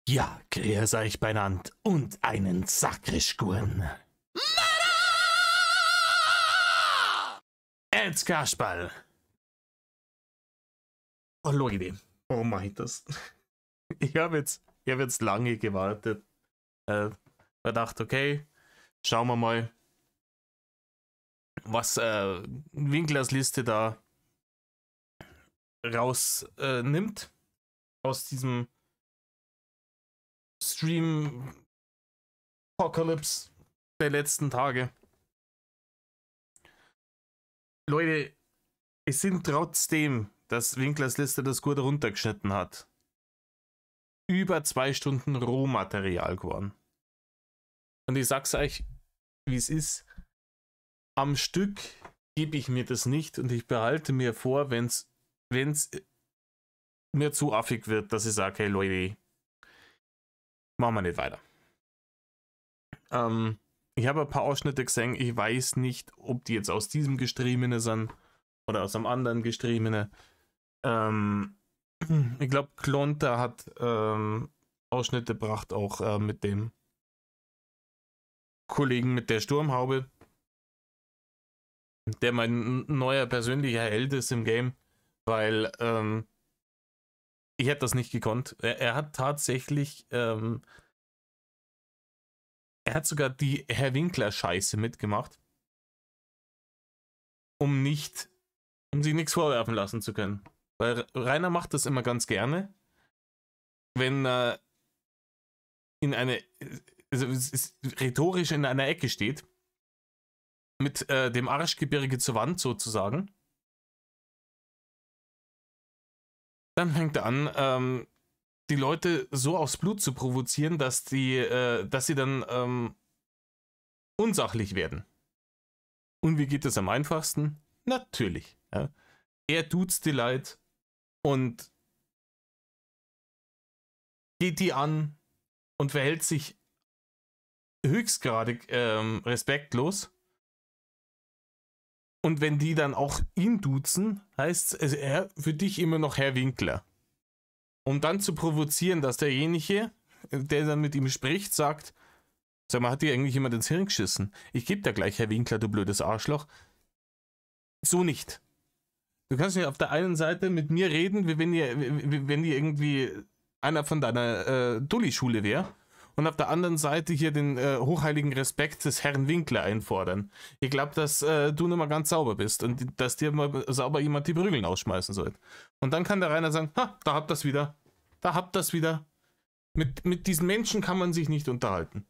Ja, grüß euch beinand und einen Sakrischkuren. Jetzt Kasperl. Oh Leute, oh mein das. Ich hab jetzt lange gewartet. Gedacht, okay, schauen wir mal, was Winklers Liste da rausnimmt aus diesem Stream Apocalypse der letzten Tage. Leute, es sind trotzdem, dass Winklers Liste das gut runtergeschnitten hat, über 2 Stunden Rohmaterial geworden. Und ich sag's euch, wie es ist. Am Stück gebe ich mir das nicht und ich behalte mir vor, wenn's mir zu affig wird, dass ich sage, hey Leute, machen wir nicht weiter. Ich habe ein paar Ausschnitte gesehen, ich weiß nicht, ob die jetzt aus diesem Gestreamene sind oder aus einem anderen Gestreamene. Ich glaube, Klonter hat Ausschnitte gebracht, auch mit dem Kollegen mit der Sturmhaube, der mein neuer persönlicher Held ist im Game, weil ich hätte das nicht gekonnt. Er hat tatsächlich, er hat sogar die Herr Winkler Scheiße mitgemacht, um sich nichts vorwerfen lassen zu können. Weil Rainer macht das immer ganz gerne, wenn er rhetorisch in einer Ecke steht, mit dem Arschgebirge zur Wand sozusagen. Dann fängt er an, die Leute so aufs Blut zu provozieren, dass sie dann unsachlich werden. Und wie geht das am einfachsten? Natürlich. Ja. Er duzt die Leute und geht die an und verhält sich höchstgradig respektlos. Und wenn die dann auch ihn duzen, heißt es, er für dich immer noch Herr Winkler. Um dann zu provozieren, dass derjenige, der dann mit ihm spricht, sagt, sag mal, hat dir eigentlich jemand ins Hirn geschissen? Ich geb dir gleich, Herr Winkler, du blödes Arschloch. So nicht. Du kannst nicht auf der einen Seite mit mir reden, wie wenn ihr irgendwie einer von deiner Dulli-Schule wäre, und auf der anderen Seite hier den hochheiligen Respekt des Herrn Winkler einfordern. Ich glaube, dass du nicht mal ganz sauber bist und dass dir mal sauber jemand die Prügeln ausschmeißen soll. Und dann kann der Rainer sagen, ha, da habt das wieder. Da habt das wieder. Mit diesen Menschen kann man sich nicht unterhalten.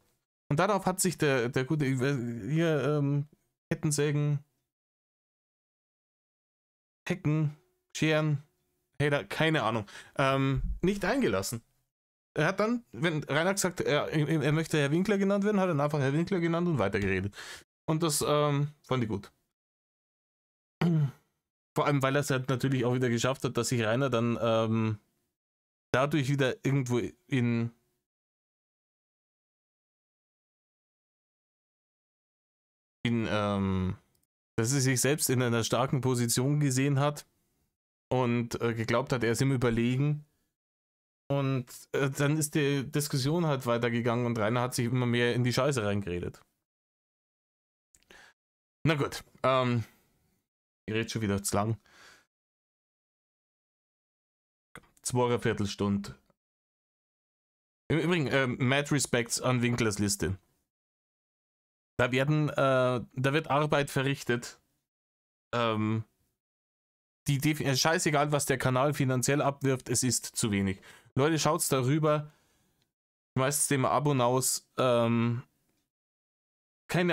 Und darauf hat sich der gute, hier, Kettensägen, Hecken, Scheren, Hater, keine Ahnung, nicht eingelassen. Er hat dann, wenn Rainer gesagt, er möchte Herr Winkler genannt werden, hat er einfach Herr Winkler genannt und weitergeredet. Und das fand ich gut. Vor allem, weil er es halt natürlich auch wieder geschafft hat, dass sich Rainer dann dadurch wieder irgendwo dass er sich selbst in einer starken Position gesehen hat und geglaubt hat, er ist ihm überlegen. Und dann ist die Diskussion halt weitergegangen und Rainer hat sich immer mehr in die Scheiße reingeredet. Na gut, ich rede schon wieder zu lang. 2 Viertelstunde. Im Übrigen, mad respects an Winklers Liste. Da wird Arbeit verrichtet. Scheißegal, was der Kanal finanziell abwirft, es ist zu wenig. Leute, schaut's darüber. Schmeißt dem Abo raus. Keine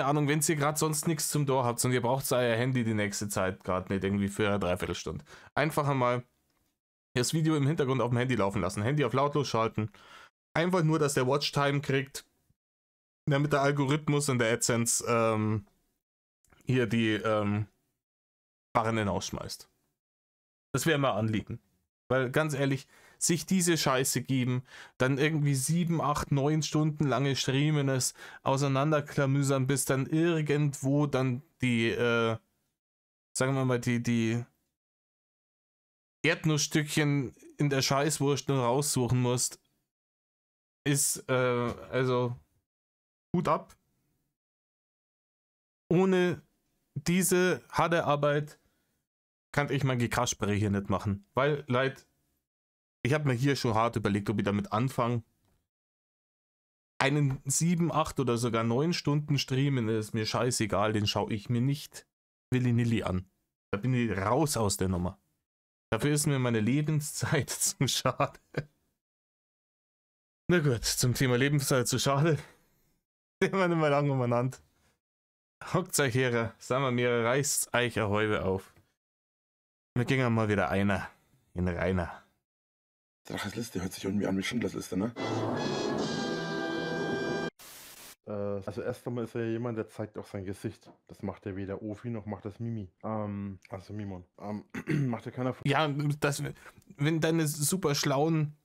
Ahnung, wenn ihr gerade sonst nichts zum Tor habt und ihr braucht euer Handy die nächste Zeit gerade nicht irgendwie für eine Dreiviertelstunde. Einfach einmal das Video im Hintergrund auf dem Handy laufen lassen. Handy auf lautlos schalten. Einfach nur, dass der Watchtime kriegt, damit der Algorithmus und der AdSense hier die Barren hinausschmeißt. Das wäre mal Anliegen. Weil ganz ehrlich, sich diese Scheiße geben, dann irgendwie 7, 8, 9 Stunden lange Streamenes auseinanderklamüsern, bis dann irgendwo dann die, sagen wir mal, die Erdnussstückchen in der Scheißwurst nur raussuchen musst. ist, also, Hut ab. Ohne diese harte Arbeit kann ich mein Gekaspere hier nicht machen. Weil, Leute, ich habe mir hier schon hart überlegt, ob ich damit anfange. Einen 7, 8 oder sogar 9 Stunden streamen ist mir scheißegal, den schaue ich mir nicht willy-nilly an. Da bin ich raus aus der Nummer. Dafür ist mir meine Lebenszeit zu schade. Na gut, zum Thema Lebenszeit zu schade. Den wir nicht mehr lange umeinander. Hockt euch her, sagen wir mir, reißt euch eine Häube auf. Wir gehen mal wieder einer in Rainer. Draches Liste hört sich irgendwie an wie Schindlers Liste, ne? Also erst einmal ist er ja jemand, der zeigt auch sein Gesicht. Das macht ja weder Ofi noch macht das Mimi. Also Mimon. Macht ja keiner von. Ja, das, wenn deine super schlauen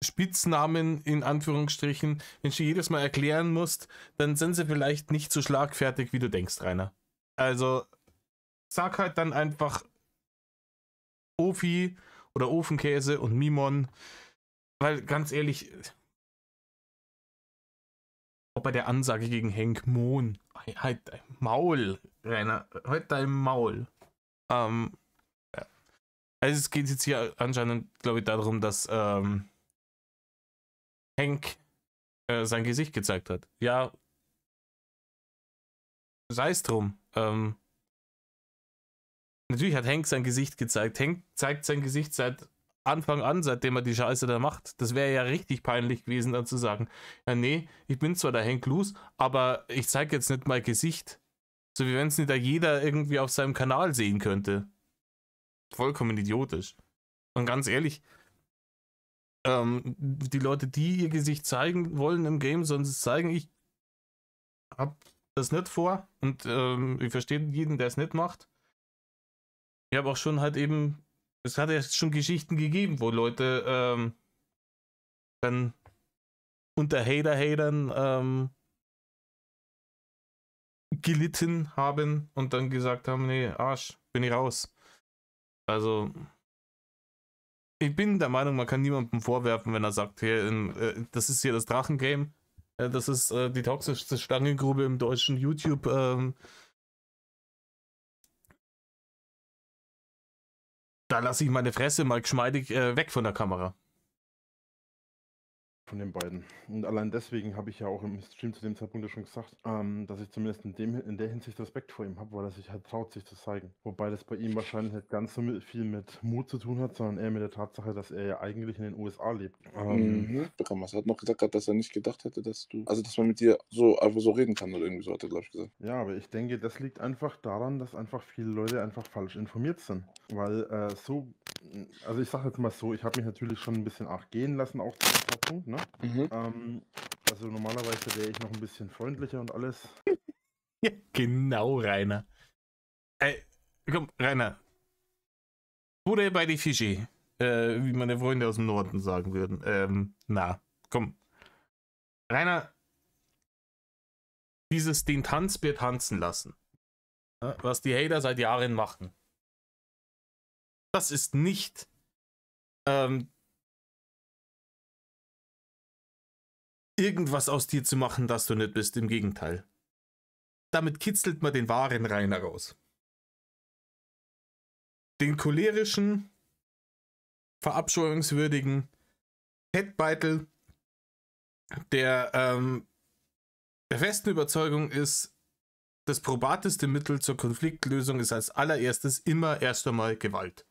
Spitznamen in Anführungsstrichen, wenn du jedes Mal erklären musst, dann sind sie vielleicht nicht so schlagfertig, wie du denkst, Rainer. Also sag halt dann einfach Ofi oder Ofenkäse und Mimon, weil ganz ehrlich, auch bei der Ansage gegen Henk Mohn, halt dein Maul, Rainer, halt dein Maul. Ja. Also es geht jetzt hier anscheinend, glaube ich, darum, dass Henk sein Gesicht gezeigt hat. Ja, sei es drum. Natürlich hat Henk sein Gesicht gezeigt. Henk zeigt sein Gesicht seit Anfang an, seitdem er die Scheiße da macht. Das wäre ja richtig peinlich gewesen, dann zu sagen, ja nee, ich bin zwar der Henk Loose, aber ich zeige jetzt nicht mein Gesicht. So wie wenn es nicht da jeder irgendwie auf seinem Kanal sehen könnte. Vollkommen idiotisch. Und ganz ehrlich, die Leute, die ihr Gesicht zeigen wollen im Game, sollen es zeigen. Ich hab das nicht vor und ich verstehe jeden, der es nicht macht. Ich habe auch schon halt eben, es hat ja schon Geschichten gegeben, wo Leute dann unter Hatern gelitten haben und dann gesagt haben, nee, Arsch, bin ich raus. Also ich bin der Meinung, man kann niemandem vorwerfen, wenn er sagt, hey, das ist hier das Drachengame, das ist die toxischste Schlangengrube im deutschen YouTube. Da lasse ich meine Fresse mal geschmeidig weg von der Kamera. Von den beiden. Und allein deswegen habe ich ja auch im Stream zu dem Zeitpunkt ja schon gesagt, dass ich zumindest in der Hinsicht Respekt vor ihm habe, weil er sich halt traut, sich zu zeigen. Wobei das bei ihm wahrscheinlich nicht ganz so viel mit Mut zu tun hat, sondern eher mit der Tatsache, dass er ja eigentlich in den USA lebt. Bekamas hat noch gesagt, dass er nicht gedacht hätte, dass man mit dir so einfach so reden kann oder irgendwie so, hat er, glaube ich, gesagt. Ja, aber ich denke, das liegt einfach daran, dass einfach viele Leute einfach falsch informiert sind. Weil also ich sage jetzt mal so, ich habe mich natürlich schon ein bisschen gehen lassen, auch zu dem Zeitpunkt, ne? Also normalerweise wäre ich noch ein bisschen freundlicher und alles. Ja, genau, Rainer. Komm, Rainer. Oder bei die Fische, wie meine Freunde aus dem Norden sagen würden. Na, komm. Rainer, den Tanzbier tanzen lassen, was die Hater seit Jahren machen, das ist nicht irgendwas aus dir zu machen, das du nicht bist. Im Gegenteil. Damit kitzelt man den wahren Rainer raus. Den cholerischen, verabscheuungswürdigen Fettbeitel, der der festen Überzeugung ist, das probateste Mittel zur Konfliktlösung ist als allererstes immer erst einmal Gewalt.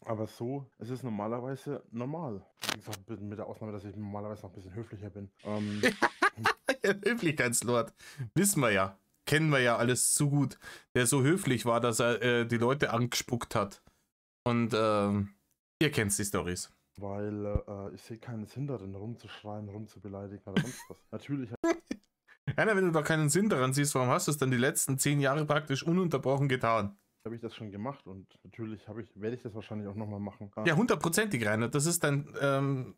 Aber so, es ist normalerweise normal. Wie gesagt, mit der Ausnahme, dass ich normalerweise noch ein bisschen höflicher bin. Ja, Höflichkeitslord. Wissen wir ja. Kennen wir ja alles zu gut. Der so höflich war, dass er die Leute angespuckt hat. Und ihr kennt die Storys. Weil ich sehe keinen Sinn darin, rumzuschreien, rumzubeleidigen oder sonst was. Natürlich. Rainer, wenn du da keinen Sinn daran siehst, warum hast du es dann die letzten 10 Jahre praktisch ununterbrochen getan? Habe ich das schon gemacht und natürlich werde ich das wahrscheinlich auch nochmal machen. Ja, 100%ig, Rainer. Das ist dein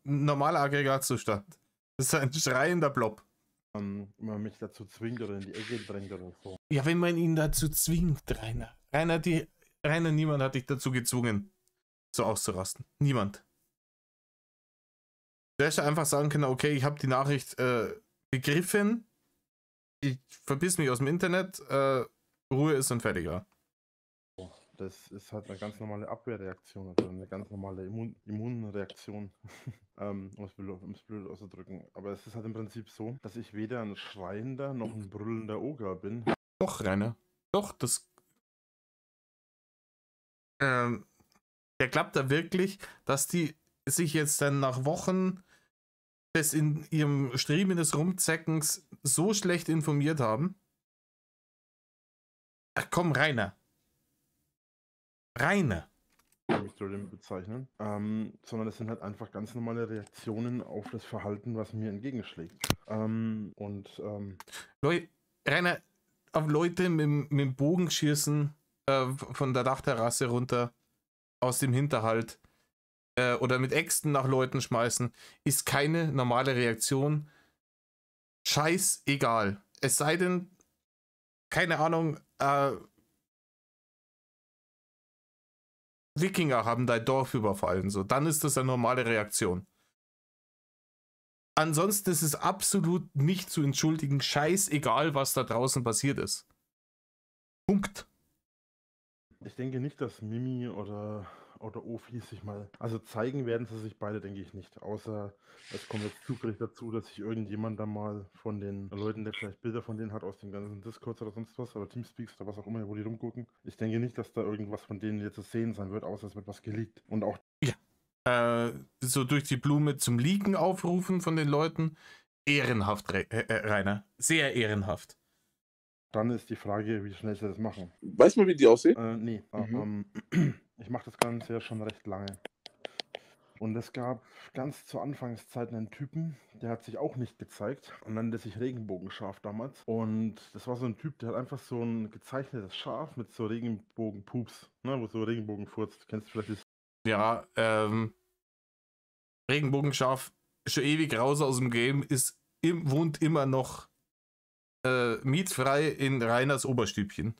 normaler Aggregatzustand. Das ist ein schreiender Blob. Wenn man mich dazu zwingt oder in die Ecke drängt oder so. Ja, wenn man ihn dazu zwingt, Rainer. Rainer, niemand hat dich dazu gezwungen, so auszurasten. Niemand. Du hättest einfach sagen können, okay, ich habe die Nachricht begriffen, ich verpiss mich aus dem Internet, Ruhe ist und fertig, ja. Das ist halt eine ganz normale Abwehrreaktion, also eine ganz normale Immunreaktion, um es blöd auszudrücken. Aber es ist halt im Prinzip so, dass ich weder ein schreiender noch ein brüllender Oger bin. Doch, Rainer. Doch, das. Der glaubt da wirklich, dass die sich jetzt dann nach Wochen des in ihrem Stream des Rumzeckens so schlecht informiert haben. Ach komm, Rainer. Rainer. Mich so bezeichnen, sondern es sind halt einfach ganz normale Reaktionen auf das Verhalten, was mir entgegenschlägt. Rainer, auf Leute mit dem Bogenschießen von der Dachterrasse runter aus dem Hinterhalt oder mit Äxten nach Leuten schmeißen, ist keine normale Reaktion. Scheißegal. Es sei denn, keine Ahnung, Wikinger haben dein Dorf überfallen, so, dann ist das eine normale Reaktion. Ansonsten ist es absolut nicht zu entschuldigen, scheißegal, was da draußen passiert ist. Punkt. Ich denke nicht, dass Mimi oder Ofi sich mal, also zeigen werden sie sich beide, denke ich nicht. Außer es kommt jetzt zufällig dazu, dass sich irgendjemand da mal von den Leuten, der vielleicht Bilder von denen hat, aus dem ganzen Discord oder sonst was, oder Teamspeaks oder was auch immer, wo die rumgucken. Ich denke nicht, dass da irgendwas von denen jetzt zu sehen sein wird, außer es wird was geleakt. Und auch so durch die Blume zum Leaken aufrufen von den Leuten. Ehrenhaft, Rainer. Sehr ehrenhaft. dann ist die Frage, wie schnell sie das machen. Weißt du mal, wie die aussehen? Nee. Ich mache das Ganze ja schon recht lange. Und es gab ganz zur Anfangszeit einen Typen, der hat sich auch nicht gezeigt und nannte sich Regenbogenschaf damals. Und das war so ein Typ, der hat einfach so ein gezeichnetes Schaf mit so Regenbogenpups, ne, wo so Regenbogen furzt. Kennst du vielleicht das? Ja, Regenbogenschaf, schon ewig raus aus dem Game, wohnt immer noch mietfrei in Rainers Oberstübchen.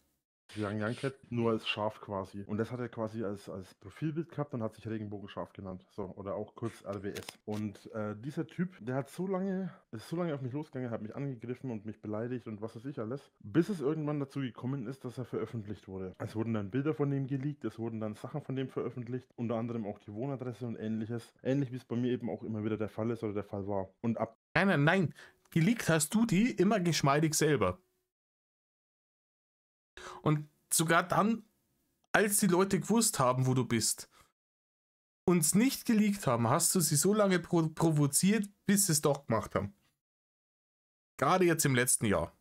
Young Cat, nur als Schaf quasi. Und das hat er quasi als Profilbild gehabt und hat sich Regenbogenschaf genannt. So, oder auch kurz RWS. Und dieser Typ, der ist so lange auf mich losgegangen, hat mich angegriffen und mich beleidigt und was weiß ich alles, bis es irgendwann dazu gekommen ist, dass er veröffentlicht wurde. Es wurden dann Bilder von dem geleakt, es wurden dann Sachen von dem veröffentlicht, unter anderem auch die Wohnadresse und ähnliches. Ähnlich wie es bei mir eben auch immer wieder der Fall ist oder der Fall war. Und ab. Nein. Geleakt hast du die immer geschmeidig selber. Und sogar dann, als die Leute gewusst haben, wo du bist, uns nicht geleakt haben, hast du sie so lange provoziert, bis sie es doch gemacht haben. Gerade jetzt im letzten Jahr.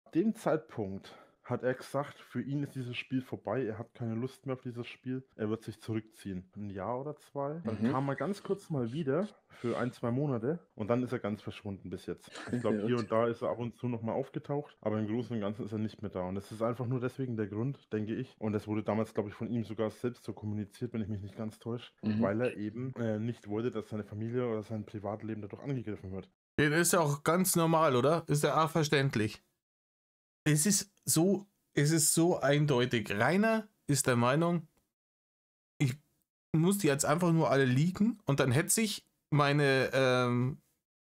Ab dem Zeitpunkt hat er gesagt, für ihn ist dieses Spiel vorbei, er hat keine Lust mehr auf dieses Spiel, er wird sich zurückziehen. Ein Jahr oder zwei. Dann kam er ganz kurz mal wieder für 1-2 Monate und dann ist er ganz verschwunden bis jetzt. Ich glaube, hier und da ist er ab und zu nochmal aufgetaucht, aber im Großen und Ganzen ist er nicht mehr da. Und das ist einfach nur deswegen der Grund, denke ich. Und das wurde damals, glaube ich, von ihm sogar selbst so kommuniziert, wenn ich mich nicht ganz täusche, weil er eben nicht wollte, dass seine Familie oder sein Privatleben dadurch angegriffen wird. Das ist ja auch ganz normal, oder? Ist ja auch verständlich. Es ist so eindeutig. Rainer ist der Meinung, ich muss die jetzt einfach nur alle leaken und dann hätte sich meine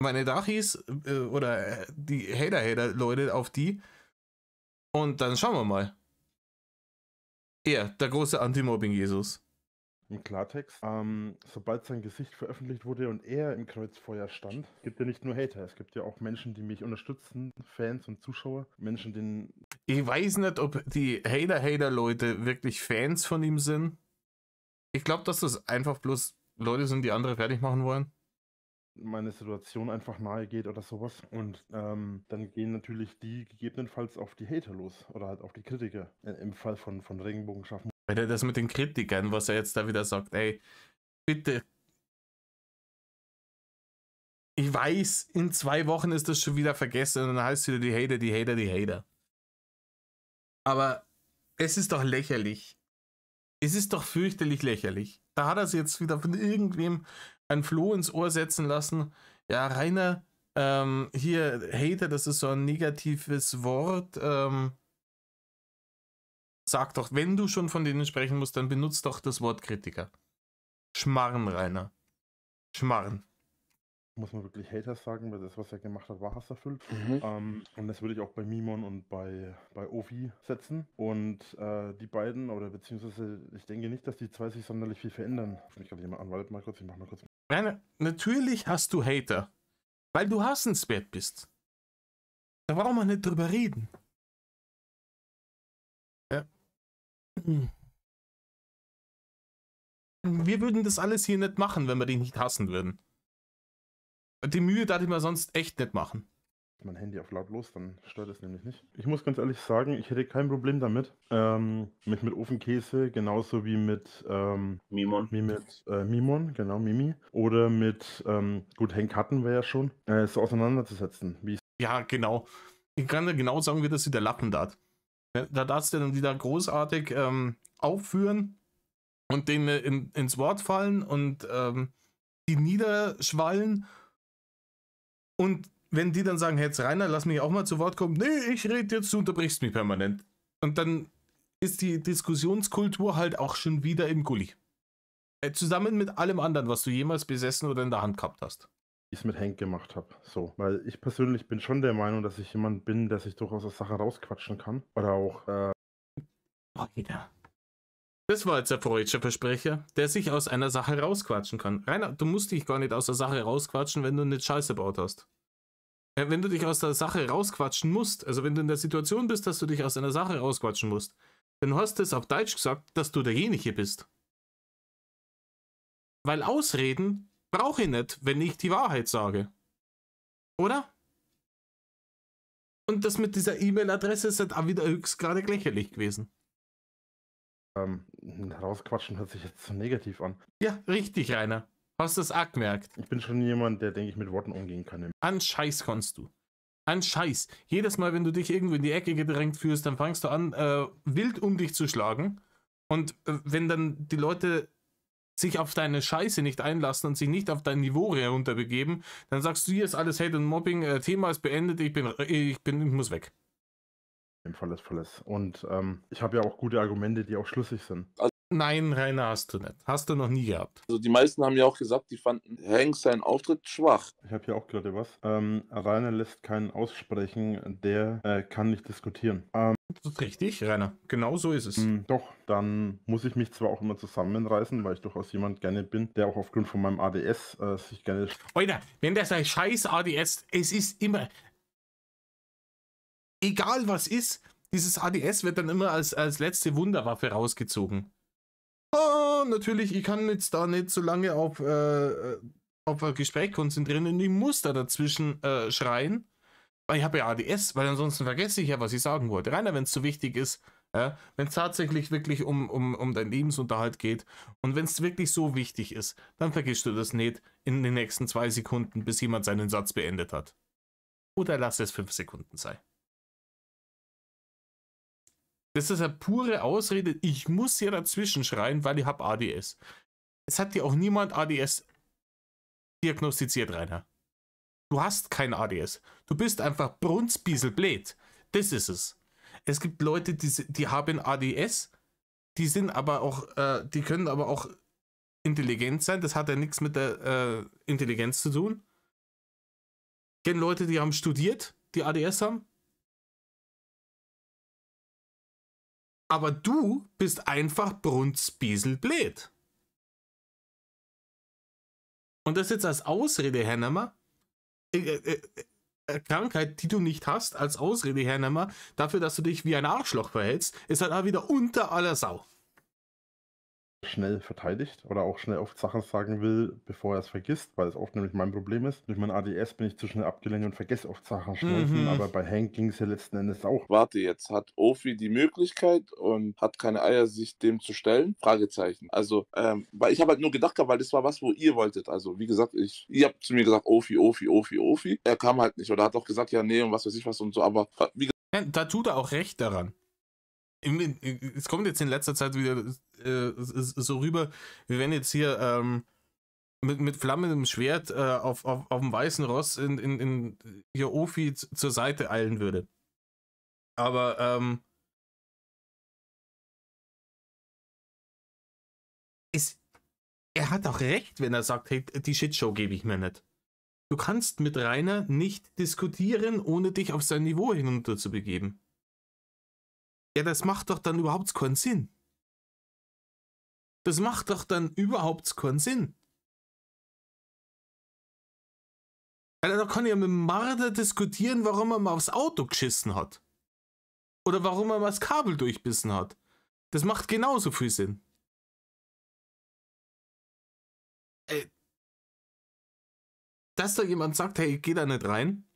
Dachis oder die Hater-Leute auf die und dann schauen wir mal. Er, der große Anti-Mobbing-Jesus. Im Klartext, sobald sein Gesicht veröffentlicht wurde und er im Kreuzfeuer stand, gibt ja nicht nur Hater, es gibt ja auch Menschen, die mich unterstützen, Fans und Zuschauer, Menschen, denen... Ich weiß nicht, ob die Hater-Leute wirklich Fans von ihm sind. Ich glaube, dass das einfach bloß Leute sind, die andere fertig machen wollen. Meine Situation einfach nahe geht oder sowas. Und dann gehen natürlich die gegebenenfalls auf die Hater los oder halt auf die Kritiker. Im Fall von Regenbogenschaf. Weil er das mit den Kritikern, was er jetzt da wieder sagt, ey, bitte. Ich weiß, in 2 Wochen ist das schon wieder vergessen und dann heißt es wieder die Hater. Aber es ist doch lächerlich. Es ist doch fürchterlich lächerlich. Da hat er es jetzt wieder von irgendwem ein Floh ins Ohr setzen lassen. Ja, Rainer, hier, Hater, das ist so ein negatives Wort. Sag doch, wenn du schon von denen sprechen musst, dann benutzt doch das Wort Kritiker. Schmarren, Rainer. Schmarren. muss man wirklich Haters sagen, weil das, was er gemacht hat, war hasserfüllt. Mhm. Und das würde ich auch bei Mimon und bei Ofi setzen. Und die beiden, oder beziehungsweise ich denke nicht, dass die zwei sich sonderlich viel verändern. Ruf mich gerade jemand an, wartet mal kurz, ich mach mal kurz. Rainer, natürlich hast du Hater, weil du hassenswert bist. Da brauchen wir nicht drüber reden. Ja. Wir würden das alles hier nicht machen, wenn wir dich nicht hassen würden. Die Mühe darf ich mir sonst echt nicht machen. Mein Handy auf lautlos, dann stört es nämlich nicht. Ich muss ganz ehrlich sagen, ich hätte kein Problem damit. Mit Ofenkäse, genauso wie mit Mimon. Mimon, genau, Mimi. Oder mit, gut, Henk hatten wir ja schon, so auseinanderzusetzen. Ja, genau. Ich kann dir genau sagen, wie das wieder Lappen da. Da darfst du dann wieder großartig aufführen und denen ins Wort fallen und die niederschwallen. Und wenn die dann sagen, hey, jetzt Rainer, lass mich auch mal zu Wort kommen. Nee, ich rede jetzt, du unterbrichst mich permanent. Und dann ist die Diskussionskultur halt auch schon wieder im Gully. Zusammen mit allem anderen, was du jemals besessen oder in der Hand gehabt hast. Wie ich es mit Henk gemacht habe. So, weil ich persönlich bin schon der Meinung, dass ich jemand bin, der sich durchaus aus Sachen rausquatschen kann. Oder auch, Das war jetzt der freudsche Versprecher, der sich aus einer Sache rausquatschen kann. Rainer, du musst dich gar nicht aus der Sache rausquatschen, wenn du nicht Scheiße gebaut hast. Wenn du dich aus der Sache rausquatschen musst, also wenn du in der Situation bist, dass du dich aus einer Sache rausquatschen musst, dann hast du es auf Deutsch gesagt, dass du derjenige bist. Weil Ausreden brauche ich nicht, wenn ich die Wahrheit sage. Oder? Und das mit dieser E-Mail-Adresse ist halt auch wieder höchstgradig lächerlich gewesen. rausquatschen hört sich jetzt so negativ an. Ja, richtig, Rainer. Hast du das auch gemerkt? Ich bin schon jemand, der, denke ich, mit Worten umgehen kann. An Scheiß kannst du. An Scheiß. Jedes Mal, wenn du dich irgendwo in die Ecke gedrängt fühlst, dann fangst du an, wild um dich zu schlagen. Und wenn dann die Leute sich auf deine Scheiße nicht einlassen und sich nicht auf dein Niveau herunterbegeben, dann sagst du, hier ist alles Hate und Mobbing, Thema ist beendet, ich muss weg. Im Fall ist volles. Und ich habe ja auch gute Argumente, die auch schlüssig sind. Nein, Rainer, hast du nicht. Hast du noch nie gehabt. Also die meisten haben ja auch gesagt, die fanden Hank seinen Auftritt schwach. Ich habe hier auch gerade was. Rainer lässt keinen aussprechen, der kann nicht diskutieren. Das ist richtig, Rainer. Genau so ist es. Doch, dann muss ich mich zwar auch immer zusammenreißen, weil ich durchaus jemand gerne bin, der auch aufgrund von meinem ADS sich gerne... Alter, wenn der sein scheiß ADS, es ist immer... Egal was ist, dieses ADS wird dann immer als letzte Wunderwaffe rausgezogen. Oh, natürlich, ich kann jetzt da nicht so lange auf ein Gespräch konzentrieren und ich muss da dazwischen schreien, weil ich habe ja ADS, weil ansonsten vergesse ich ja, was ich sagen wollte. Rainer, wenn es so wichtig ist, wenn es tatsächlich wirklich um deinen Lebensunterhalt geht und wenn es wirklich so wichtig ist, dann vergisst du das nicht in den nächsten 2 Sekunden, bis jemand seinen Satz beendet hat. Oder lass es 5 Sekunden sein. Das ist eine pure Ausrede, ich muss hier dazwischen schreien, weil ich habe ADS. Es hat dir auch niemand ADS diagnostiziert, Rainer. Du hast kein ADS. Du bist einfach brunzbieselblöd. Das ist es. Es gibt Leute, die haben ADS, die sind aber auch, die können aber auch intelligent sein. Das hat ja nichts mit der Intelligenz zu tun. Ich kenne Leute, die haben studiert, die ADS haben. Aber du bist einfach brunzbieselblöd. Und das jetzt als Ausrede hernehmen, Krankheit, die du nicht hast, als Ausrede hernehmen, dafür, dass du dich wie ein Arschloch verhältst, ist halt auch wieder unter aller Sau. Schnell verteidigt oder auch schnell oft Sachen sagen will, bevor er es vergisst, weil es oft nämlich mein Problem ist. Durch mein ADS bin ich zu schnell abgelenkt und vergesse oft Sachen schnell, aber bei Hank ging es ja letzten Endes auch. Warte, jetzt hat Ofi die Möglichkeit und hat keine Eier, sich dem zu stellen? Fragezeichen. Also, weil ich habe halt nur gedacht, weil das war was, wo ihr wolltet. Also, wie gesagt, ihr habt zu mir gesagt, Ofi. Er kam halt nicht oder hat auch gesagt, ja, nee und was weiß ich was und so, aber wie gesagt, Ja, da tut er auch recht daran. Es kommt jetzt in letzter Zeit wieder so rüber, wie wenn jetzt hier mit flammendem Schwert auf dem weißen Ross in hier Ofi zur Seite eilen würde. Aber er hat auch recht, wenn er sagt, hey, die Shitshow gebe ich mir nicht. Du kannst mit Rainer nicht diskutieren, ohne dich auf sein Niveau hinunter zu begeben. Ja, das macht doch dann überhaupt keinen Sinn. Das macht doch dann überhaupt keinen Sinn. Alter, da kann ich ja mit dem Marder diskutieren, warum er mal aufs Auto geschissen hat. Oder warum er mal das Kabel durchbissen hat. Das macht genauso viel Sinn. Ey, dass da jemand sagt, hey, ich geh da nicht rein,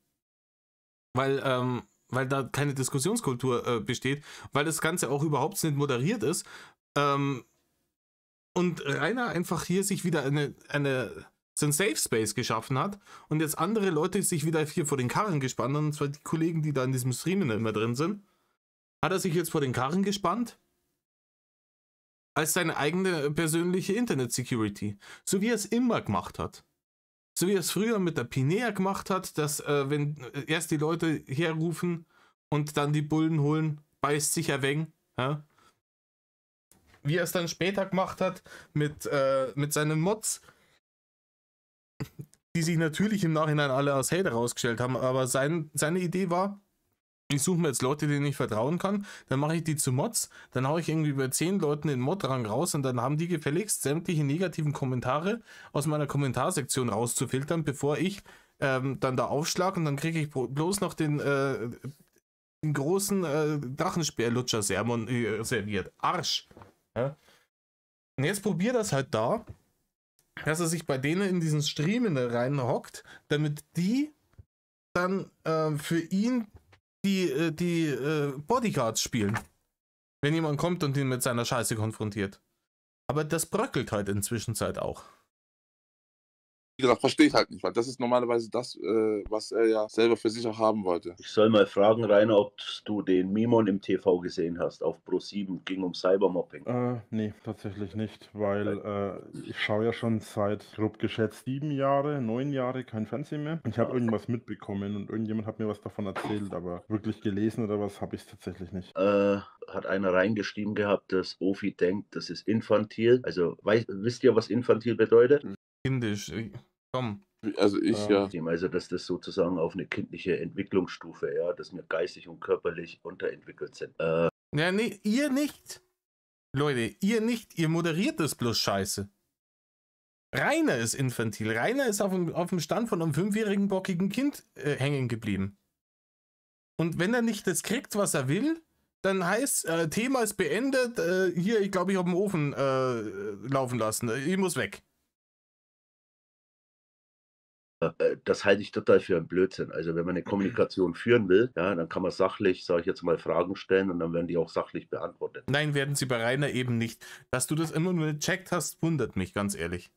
weil da keine Diskussionskultur besteht, weil das Ganze auch überhaupt nicht moderiert ist, und Rainer einfach hier sich wieder so ein Safe Space geschaffen hat und jetzt andere Leute sich wieder hier vor den Karren gespannt haben, und zwar die Kollegen, die da in diesem Stream immer drin sind, hat er sich jetzt vor den Karren gespannt als seine eigene persönliche Internet-Security. So wie er es immer gemacht hat. So wie er es früher mit der Pinea gemacht hat, dass wenn erst die Leute herrufen und dann die Bullen holen, beißt sich er weg. Ja? Wie er es dann später gemacht hat mit seinen Mods, die sich natürlich im Nachhinein alle als Hater rausgestellt haben, aber seine Idee war, ich suche mir jetzt Leute, denen ich vertrauen kann, dann mache ich die zu Mods, dann haue ich irgendwie bei 10 Leuten den Mod-Rang raus und dann haben die gefälligst sämtliche negativen Kommentare aus meiner Kommentarsektion rauszufiltern, bevor ich dann da aufschlag, und dann kriege ich bloß noch den großen Drachenspeerlutscher-Sermon serviert. Arsch! Ja? Und jetzt probiert das halt da, dass er sich bei denen in diesen Streamen reinhockt, damit die dann für ihn die Bodyguards spielen. Wenn jemand kommt und ihn mit seiner Scheiße konfrontiert. Aber das bröckelt halt inzwischen auch. Wie gesagt, verstehe ich halt nicht, weil das ist normalerweise das, was er ja selber für sich auch haben wollte. Ich soll mal fragen, Rainer, ob du den Mimon im TV gesehen hast, auf Pro7, ging um Cybermobbing. Nee, tatsächlich nicht, weil ich schaue ja schon seit grob geschätzt 9 Jahre kein Fernsehen mehr. Ich habe irgendwas mitbekommen und irgendjemand hat mir was davon erzählt, aber wirklich gelesen oder was habe ich tatsächlich nicht. Hat einer reingeschrieben gehabt, dass Ofi denkt, das ist infantil. Also, wisst ihr, was infantil bedeutet? Kindisch. Komm. Also ich ja. Also, dass das sozusagen auf eine kindliche Entwicklungsstufe, ja, dass wir geistig und körperlich unterentwickelt sind. Ja, nee, ihr nicht. Leute, ihr nicht. Ihr moderiert das bloß scheiße. Rainer ist infantil. Rainer ist auf dem Stand von einem 5-jährigen bockigen Kind hängen geblieben. Und wenn er nicht das kriegt, was er will, dann heißt, Thema ist beendet, hier, ich glaube, ich habe den Ofen laufen lassen. Ich muss weg. Das halte ich total für einen Blödsinn. Also wenn man eine Kommunikation führen will, ja, dann kann man sachlich, sage ich jetzt mal, Fragen stellen und dann werden die auch sachlich beantwortet. Nein, werden sie bei Rainer eben nicht. Dass du das immer nur gecheckt hast, wundert mich, ganz ehrlich.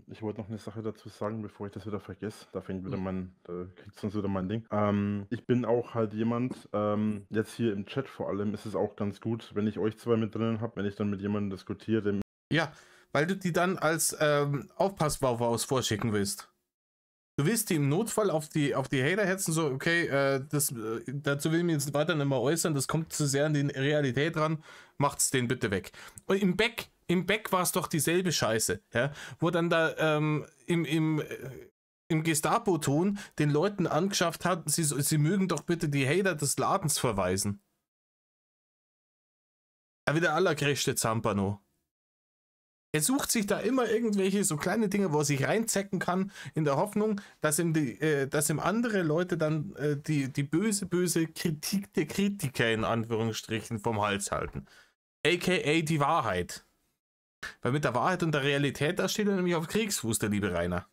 Ich wollte noch eine Sache dazu sagen, bevor ich das wieder vergesse. Da kriegt sonst wieder mein Ding. Ich bin auch halt jemand, jetzt hier im Chat vor allem ist es auch ganz gut, wenn ich euch zwei mit drinnen habe, wenn ich dann mit jemandem diskutiere. Ja, weil du die dann als Aufpassbauhaus vorschicken willst. Du willst die im Notfall auf die Hater hetzen, so, okay, dazu will ich mich jetzt weiter nicht mehr äußern, das kommt zu sehr an die Realität ran, macht's den bitte weg. Und im Back war es doch dieselbe Scheiße, ja, wo dann da im Gestapo-Ton den Leuten angeschafft hat, sie mögen doch bitte die Hater des Ladens verweisen. Aber der allergrößte Zampano. Er sucht sich da immer irgendwelche so kleine Dinge, wo er sich reinzecken kann, in der Hoffnung, dass ihm andere Leute dann die böse Kritik der Kritiker in Anführungsstrichen vom Hals halten. AKA die Wahrheit. Weil mit der Wahrheit und der Realität, da steht er nämlich auf Kriegsfuß, der liebe Rainer.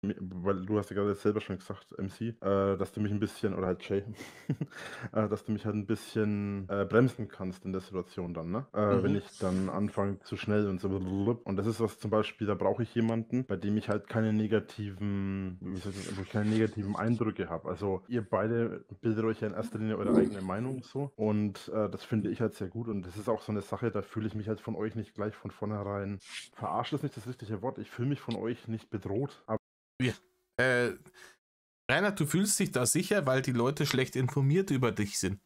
Weil du hast ja gerade selber schon gesagt, MC, dass du mich ein bisschen, oder halt Jay, dass du mich halt ein bisschen bremsen kannst in der Situation dann, ne? Wenn ich dann anfange zu schnell und so. Und das ist was zum Beispiel, da brauche ich jemanden, bei dem ich halt keine negativen Eindrücke habe. Also ihr beide bildet euch ja in erster Linie eure eigene Meinung so. Und das finde ich halt sehr gut. Und das ist auch so eine Sache, da fühle ich mich halt von euch nicht gleich von vornherein. Verarscht ist nicht das richtige Wort. Ich fühle mich von euch nicht bedroht. Aber ja. Rainer, du fühlst dich da sicher, weil die Leute schlecht informiert über dich sind.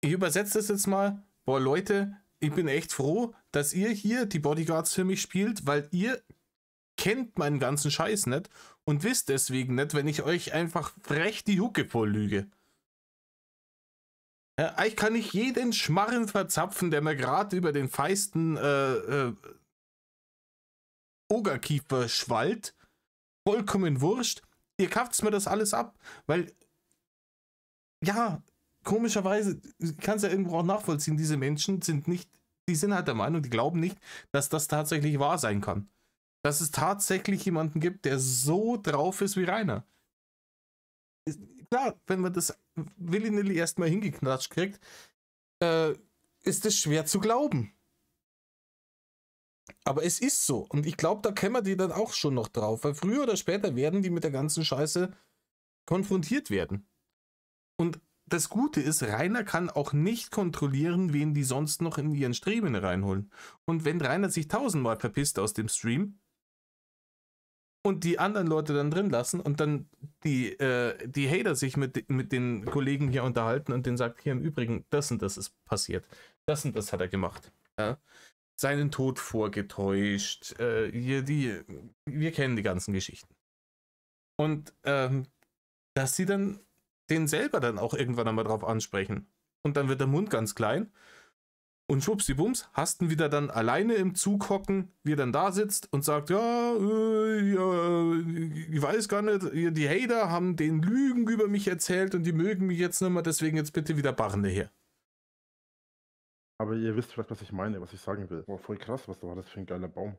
Ich übersetze das jetzt mal. Boah, Leute, ich bin echt froh, dass ihr hier die Bodyguards für mich spielt, weil ihr kennt meinen ganzen Scheiß nicht und wisst deswegen nicht, wenn ich euch einfach frech die Hucke voll lüge. Ja, ich kann nicht jeden Schmarren verzapfen, der mir gerade über den feisten Ogerkiefer schwallt. Vollkommen wurscht. Ihr kauft mir das alles ab, weil, ja, komischerweise, ich kann es ja irgendwo auch nachvollziehen, diese Menschen sind nicht, die sind halt der Meinung, die glauben nicht, dass das tatsächlich wahr sein kann. Dass es tatsächlich jemanden gibt, der so drauf ist wie Rainer. Klar, wenn man das willy-nilly erstmal hingeknatscht kriegt, ist es schwer zu glauben. Aber es ist so. Und ich glaube, da kämmern die dann auch schon noch drauf. Weil früher oder später werden die mit der ganzen Scheiße konfrontiert werden. Und das Gute ist, Rainer kann auch nicht kontrollieren, wen die sonst noch in ihren Streamen reinholen. Und wenn Rainer sich 1000-mal verpisst aus dem Stream und die anderen Leute dann drin lassen und dann die Hater sich mit den Kollegen hier unterhalten und denen sagt, hier im Übrigen, das und das ist passiert. Das und das hat er gemacht. Ja? Seinen Tod vorgetäuscht. Wir kennen die ganzen Geschichten. Und dass sie dann den selber dann auch irgendwann einmal drauf ansprechen. Und dann wird der Mund ganz klein. Und schwuppsdiwumms, hast ihn wieder dann alleine im Zug hocken, wie er dann da sitzt und sagt, ja, ich weiß gar nicht, die Hater haben den Lügen über mich erzählt und die mögen mich jetzt nicht mehr, deswegen jetzt bitte wieder Barne her. Aber ihr wisst vielleicht, was ich meine, was ich sagen will. Boah, voll krass, was war das für ein geiler Baum.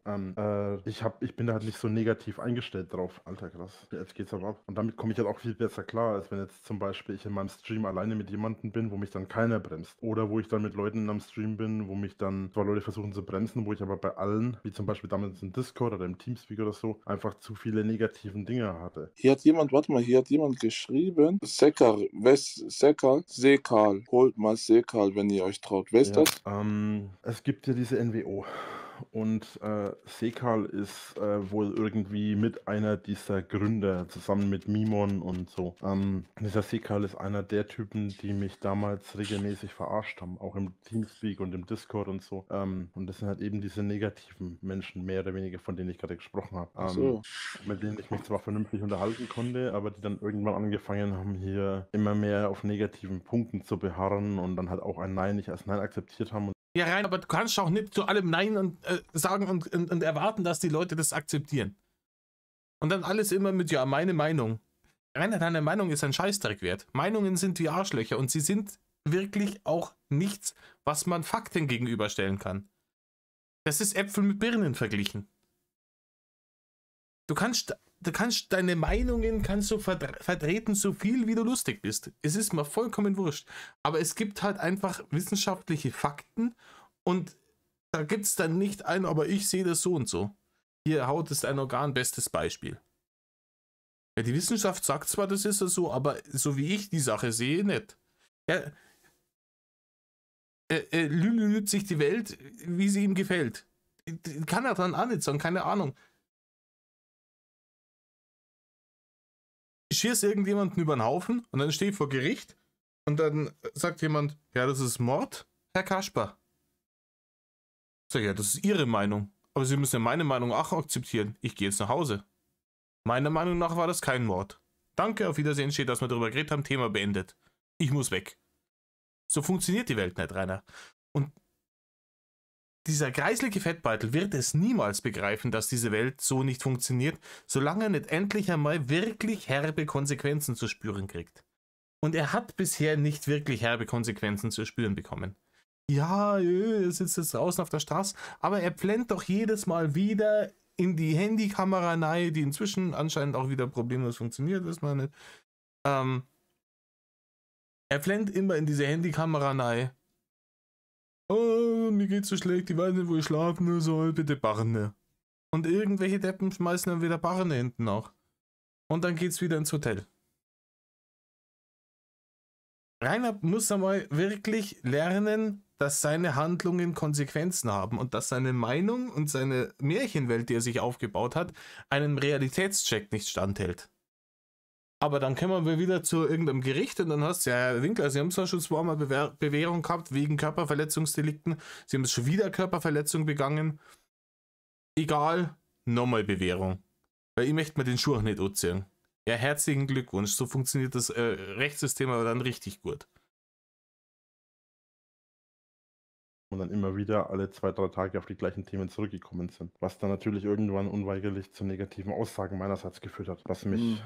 Ich bin da halt nicht so negativ eingestellt drauf. Alter, krass. Jetzt geht's aber ab. Und damit komme ich halt auch viel besser klar, als wenn jetzt zum Beispiel ich in meinem Stream alleine mit jemandem bin, wo mich dann keiner bremst. Oder wo ich dann mit Leuten am Stream bin, wo mich dann zwar Leute versuchen zu bremsen, wo ich aber bei allen, wie zum Beispiel damals im Discord oder im Teamspeak oder so, einfach zu viele negativen Dinge hatte. Hier hat jemand geschrieben, Sekal, holt mal Sekal, wenn ihr euch traut. Wer ist das? Es gibt ja diese NWO und Sekal ist wohl irgendwie mit einer dieser Gründer, zusammen mit Mimon und so. Dieser Sekal ist einer der Typen, die mich damals regelmäßig verarscht haben, auch im Teamspeak und im Discord und so. Und das sind halt eben diese negativen Menschen, mehr oder weniger, von denen ich gerade gesprochen habe. Mit denen ich mich zwar vernünftig unterhalten konnte, aber die dann irgendwann angefangen haben, hier immer mehr auf negativen Punkten zu beharren und dann halt auch ein Nein nicht als Nein akzeptiert haben. Ja, Rainer, aber du kannst auch nicht zu allem Nein und sagen und erwarten, dass die Leute das akzeptieren. Und dann alles immer mit, ja, meine Meinung. Rainer, deine Meinung ist ein Scheißdreck wert. Meinungen sind wie Arschlöcher und sie sind wirklich auch nichts, was man Fakten gegenüberstellen kann. Das ist Äpfel mit Birnen verglichen. Du kannst deine Meinungen vertreten, so viel wie du lustig bist. Es ist mir vollkommen wurscht. Aber es gibt halt einfach wissenschaftliche Fakten und da gibt es dann nicht ein, aber ich sehe das so und so. Hier, Haut ist ein Organ, bestes Beispiel. Ja, die Wissenschaft sagt zwar, das ist ja so, aber so wie ich die Sache sehe, nicht. Ja, lügt sich die Welt, wie sie ihm gefällt. Kann er dann auch nicht sagen, keine Ahnung. Ich schieße irgendjemanden über den Haufen und dann stehe ich vor Gericht und dann sagt jemand, ja, das ist Mord, Herr Kasper. Ich sage, ja, das ist Ihre Meinung. Aber Sie müssen ja meine Meinung auch akzeptieren. Ich gehe jetzt nach Hause. Meiner Meinung nach war das kein Mord. Danke, auf Wiedersehen, steht, dass wir darüber geredet haben, Thema beendet. Ich muss weg. So funktioniert die Welt nicht, Rainer. Und dieser greislige Fettbeutel wird es niemals begreifen, dass diese Welt so nicht funktioniert, solange er nicht endlich einmal wirklich herbe Konsequenzen zu spüren kriegt. Und er hat bisher nicht wirklich herbe Konsequenzen zu spüren bekommen. Ja, er sitzt jetzt draußen auf der Straße, aber er blendet doch jedes Mal wieder in die Handykamera rein, die inzwischen anscheinend auch wieder problemlos funktioniert, wissen wir nicht. Er blendet immer in diese Handykamera rein. Oh, mir geht's so schlecht, ich weiß nicht, wo ich schlafen soll, bitte Barne. Und irgendwelche Deppen schmeißen dann wieder Barne hinten nach. Und dann geht's wieder ins Hotel. Rainer muss einmal wirklich lernen, dass seine Handlungen Konsequenzen haben und dass seine Meinung und seine Märchenwelt, die er sich aufgebaut hat, einem Realitätscheck nicht standhält. Aber dann kommen wir wieder zu irgendeinem Gericht und dann hast du, ja, Herr Winkler, Sie haben zwar schon zweimal Bewährung gehabt wegen Körperverletzungsdelikten, Sie haben schon wieder Körperverletzung begangen. Egal, nochmal Bewährung. Weil ich möchte mir den Schuh auch nicht anziehen. Ja, herzlichen Glückwunsch. So funktioniert das Rechtssystem aber dann richtig gut. Und dann immer wieder alle 2, 3 Tage auf die gleichen Themen zurückgekommen sind. Was dann natürlich irgendwann unweigerlich zu negativen Aussagen meinerseits geführt hat, was mich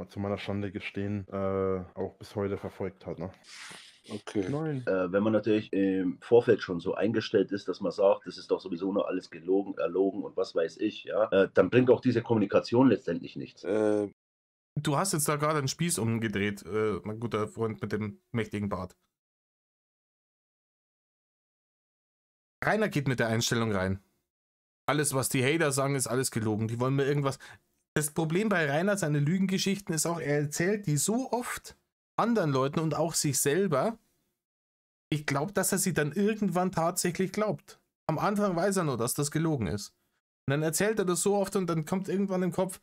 zu meiner Schande gestehen auch bis heute verfolgt hat. Ne? Okay. Nein. Wenn man natürlich im Vorfeld schon so eingestellt ist, dass man sagt, das ist doch sowieso nur alles gelogen, erlogen und was weiß ich, ja, dann bringt auch diese Kommunikation letztendlich nichts. Du hast jetzt da gerade einen Spieß umgedreht, mein guter Freund mit dem mächtigen Bart. Rainer geht mit der Einstellung rein. Alles, was die Hater sagen, ist alles gelogen. Die wollen mir irgendwas... Das Problem bei Rainer, seine Lügengeschichten, ist auch, er erzählt die so oft anderen Leuten und auch sich selber. Ich glaube, dass er sie dann irgendwann tatsächlich glaubt. Am Anfang weiß er nur, dass das gelogen ist. Und dann erzählt er das so oft und dann kommt irgendwann im Kopf,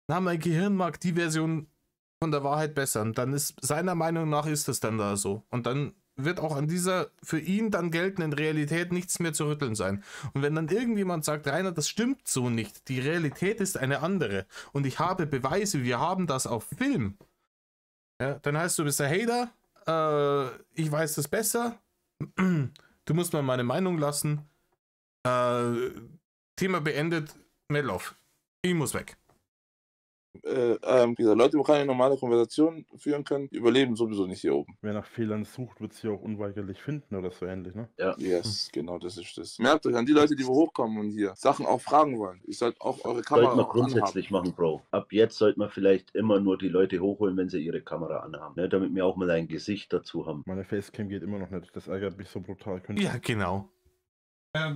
na, mein Gehirn mag die Version von der Wahrheit besser. Und dann ist, seiner Meinung nach, ist es dann da so. Und dann wird auch an dieser für ihn dann geltenden Realität nichts mehr zu rütteln sein. Und wenn dann irgendjemand sagt, Rainer, das stimmt so nicht, die Realität ist eine andere und ich habe Beweise, wir haben das auf Film, ja, dann heißt du bist der Hater, ich weiß das besser, du musst mal meine Meinung lassen, Thema beendet, Melov, ich muss weg. Leute, die keine normale Konversation führen können, die überleben sowieso nicht hier oben. Wer nach Fehlern sucht, wird sie auch unweigerlich finden oder so ähnlich, ne? Ja. Yes, genau, das ist das. Merkt euch an die Leute, die wo hochkommen und hier Sachen auch fragen wollen. Ihr sollt auch eure Kamera Sollte man auch grundsätzlich machen, Bro. Ab jetzt sollte man vielleicht immer nur die Leute hochholen, wenn sie ihre Kamera anhaben. Ne? Damit wir auch mal ein Gesicht dazu haben. Meine Facecam geht immer noch nicht. Das ärgert mich so brutal. Ja, genau.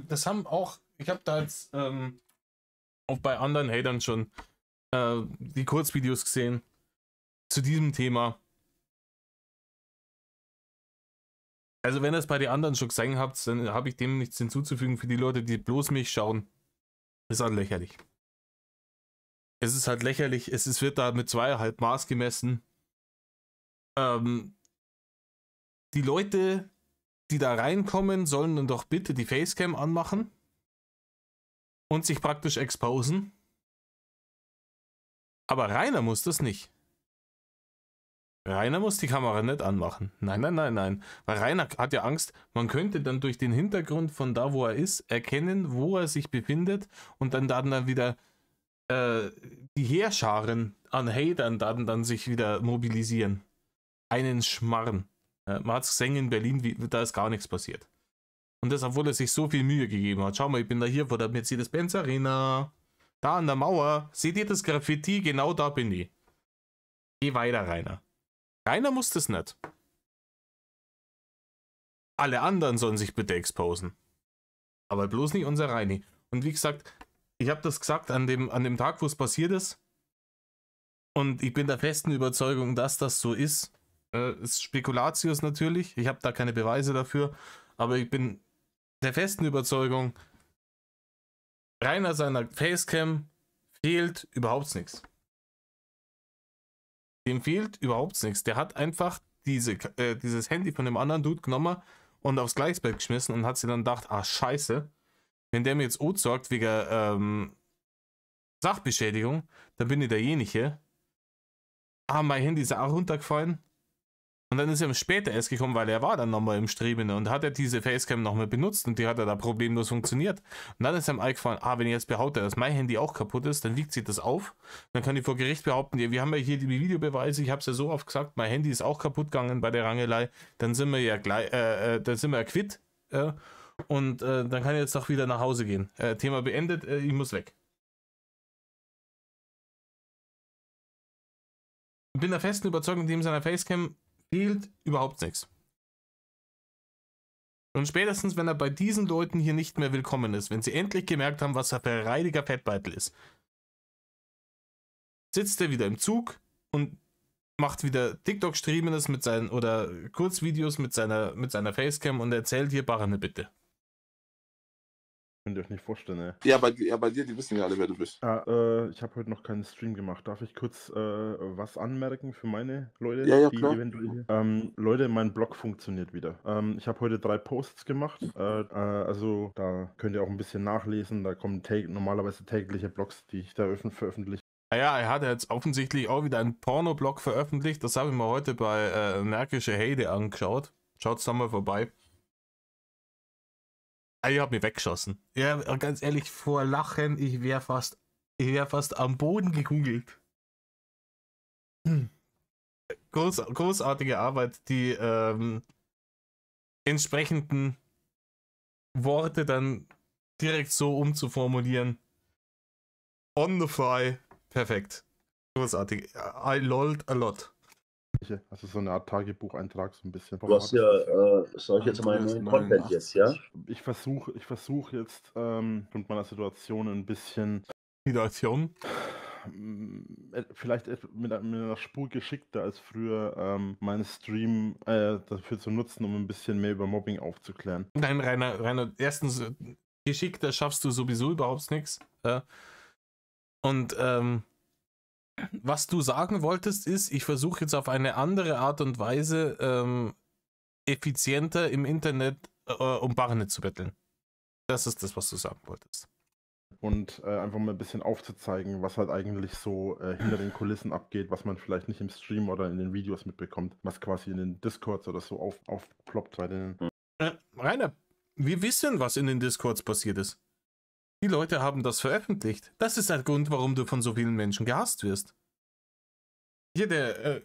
Das haben auch, ich habe da jetzt auch bei anderen Hatern schon die Kurzvideos gesehen zu diesem Thema. Also wenn ihr es bei den anderen schon gesehen habt, dann habe ich dem nichts hinzuzufügen. Für die Leute, die bloß mich schauen, ist halt lächerlich. Es ist halt lächerlich, wird da mit 2,5 Maß gemessen. Die Leute, die da reinkommen, sollen dann doch bitte die Facecam anmachen und sich praktisch exposen. Aber Rainer muss das nicht. Rainer muss die Kamera nicht anmachen. Nein, nein, nein, nein. Weil Rainer hat ja Angst, man könnte dann durch den Hintergrund von da, wo er ist, erkennen, wo er sich befindet und dann wieder die Heerscharen an Hatern dann sich wieder mobilisieren. Einen Schmarrn. Man hat es gesehen in Berlin, da ist gar nichts passiert. Und das, obwohl er sich so viel Mühe gegeben hat. Schau mal, ich bin da hier vor der Mercedes-Benz Arena. Da an der Mauer. Seht ihr das Graffiti? Genau da bin ich. Geh weiter, Rainer. Rainer muss das nicht. Alle anderen sollen sich bitte exposen. Aber bloß nicht unser Reini. Und wie gesagt, ich habe das gesagt an dem Tag, wo es passiert ist. Und ich bin der festen Überzeugung, dass das so ist. Ist Spekulatius natürlich. Ich habe da keine Beweise dafür. Aber ich bin der festen Überzeugung, Rainer seiner Facecam fehlt überhaupt nichts. Dem fehlt überhaupt nichts. Der hat einfach dieses Handy von dem anderen Dude genommen und aufs Gleisbett geschmissen und hat sich dann gedacht, ah scheiße, wenn der mir jetzt sorgt wegen Sachbeschädigung, dann bin ich derjenige. Ah, mein Handy ist auch runtergefallen. Und dann ist er später erst gekommen, weil er war dann nochmal im Streben und hat er diese Facecam nochmal benutzt und die hat er da problemlos funktioniert. Und dann ist ihm eingefallen, wenn ich jetzt behaupte, dass mein Handy auch kaputt ist, dann wiegt sich das auf. Dann kann ich vor Gericht behaupten, wir haben ja hier die Videobeweise, ich habe es ja so oft gesagt, mein Handy ist auch kaputt gegangen bei der Rangelei. Dann sind wir ja gleich, dann sind wir ja quitt. Und dann kann ich jetzt auch wieder nach Hause gehen. Thema beendet, ich muss weg. Ich bin der festen Überzeugung, dem seiner Facecam fehlt überhaupt nichts. Und spätestens, wenn er bei diesen Leuten hier nicht mehr willkommen ist, wenn sie endlich gemerkt haben, was er für ein reidiger Fettbeitel ist, sitzt er wieder im Zug und macht wieder TikTok-Streames mit seinen oder Kurzvideos mit seiner Facecam und erzählt hier Barne bitte. Könnt ihr euch nicht vorstellen, ey. Ja, bei dir, die wissen ja alle, wer du bist. Ich habe heute noch keinen Stream gemacht. Darf ich kurz was anmerken für meine Leute, Ja, die klar. eventuell... Leute, mein Blog funktioniert wieder. Ich habe heute 3 Posts gemacht. Also da könnt ihr auch ein bisschen nachlesen. Da kommen normalerweise tägliche Blogs, die ich da veröffentliche. Naja, er hat jetzt offensichtlich auch wieder einen Pornoblog veröffentlicht. Das habe ich mir heute bei Märkische Heide angeschaut. Schaut's da mal vorbei. Ich habe mich weggeschossen. Ja, ganz ehrlich, vor Lachen, ich wäre fast am Boden gekugelt. Großartige Arbeit, die entsprechenden Worte dann direkt so umzuformulieren. On the fly. Perfekt. Großartig. I lolled a lot. Also so eine Art Tagebucheintrag, so ein bisschen. Du hast ja, sag ich jetzt mal, neuen Content jetzt, ja? Ich versuche jetzt mit meiner Situation ein bisschen vielleicht mit einer Spur geschickter als früher meinen Stream dafür zu nutzen, um ein bisschen mehr über Mobbing aufzuklären. Nein, Rainer, erstens, geschickter schaffst du sowieso überhaupt nichts. Und was du sagen wolltest ist, ich versuche jetzt auf eine andere Art und Weise effizienter im Internet um Barne zu betteln. Das ist das, was du sagen wolltest. Und einfach mal ein bisschen aufzuzeigen, was halt eigentlich so hinter den Kulissen abgeht, was man vielleicht nicht im Stream oder in den Videos mitbekommt, was quasi in den Discords oder so aufploppt bei denen. Rainer, wir wissen, was in den Discords passiert ist. Die Leute haben das veröffentlicht. Das ist der Grund, warum du von so vielen Menschen gehasst wirst. Hier der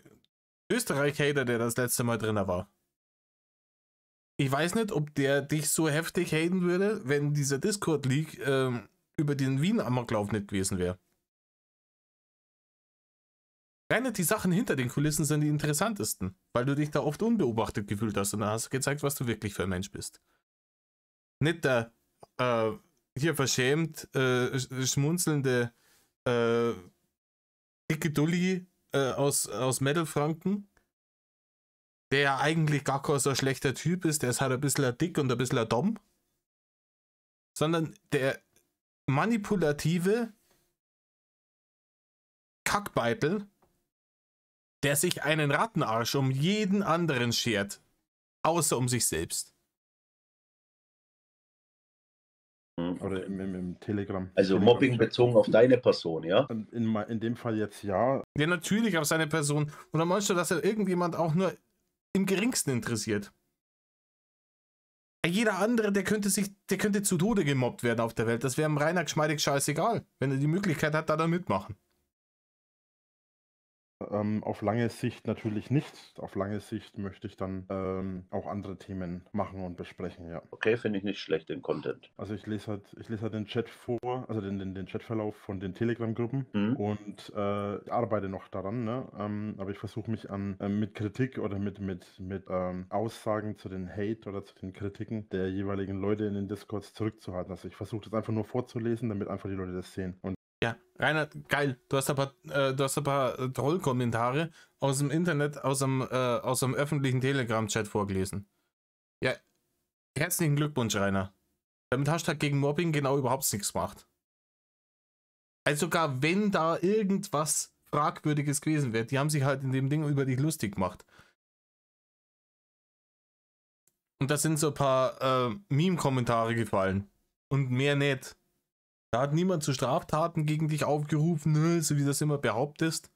Österreich-Hater, der das letzte Mal drin war. Ich weiß nicht, ob der dich so heftig haten würde, wenn dieser Discord-Leak über den Wien-Amoklauf nicht gewesen wäre. Reine die Sachen hinter den Kulissen sind die interessantesten, weil du dich da oft unbeobachtet gefühlt hast und dann hast du gezeigt, was du wirklich für ein Mensch bist. Nicht der hier verschämt schmunzelnde dicke Dulli aus Mittelfranken, der ja eigentlich gar kein so schlechter Typ ist, der ist halt ein bisschen dick und ein bisschen dumm, sondern der manipulative Kackbeitel, der sich einen Rattenarsch um jeden anderen schert, außer um sich selbst. Oder im Telegram. Also Mobbing bezogen auf deine Person, ja? In dem Fall jetzt ja. Ja, natürlich auf seine Person. Und dann meinst du, dass er irgendjemand auch nur im geringsten interessiert? Jeder andere, der könnte zu Tode gemobbt werden auf der Welt. Das wäre ihm reiner geschmeidig scheißegal, wenn er die Möglichkeit hat, da mitmachen. Auf lange Sicht natürlich nicht. Auf lange Sicht möchte ich dann auch andere Themen machen und besprechen, ja. Okay, finde ich nicht schlecht, den Content. Also ich lese halt den Chat vor, also den Chatverlauf von den Telegram-Gruppen und arbeite noch daran, ne? Aber ich versuche mich mit Kritik oder mit Aussagen zu den Hate oder zu den Kritiken der jeweiligen Leute in den Discords zurückzuhalten. Also ich versuche das einfach nur vorzulesen, damit einfach die Leute das sehen. Und ja, Rainer, geil. Du hast ein paar Troll-Kommentare aus dem Internet, aus dem öffentlichen Telegram-Chat vorgelesen. Ja, herzlichen Glückwunsch, Rainer. Damit hast du halt gegen Mobbing genau überhaupt nichts gemacht. Also sogar wenn da irgendwas Fragwürdiges gewesen wäre, die haben sich halt in dem Ding über dich lustig gemacht. Und da sind so ein paar Meme-Kommentare gefallen. Und mehr nicht. Da hat niemand zu Straftaten gegen dich aufgerufen, so wie das immer behauptest.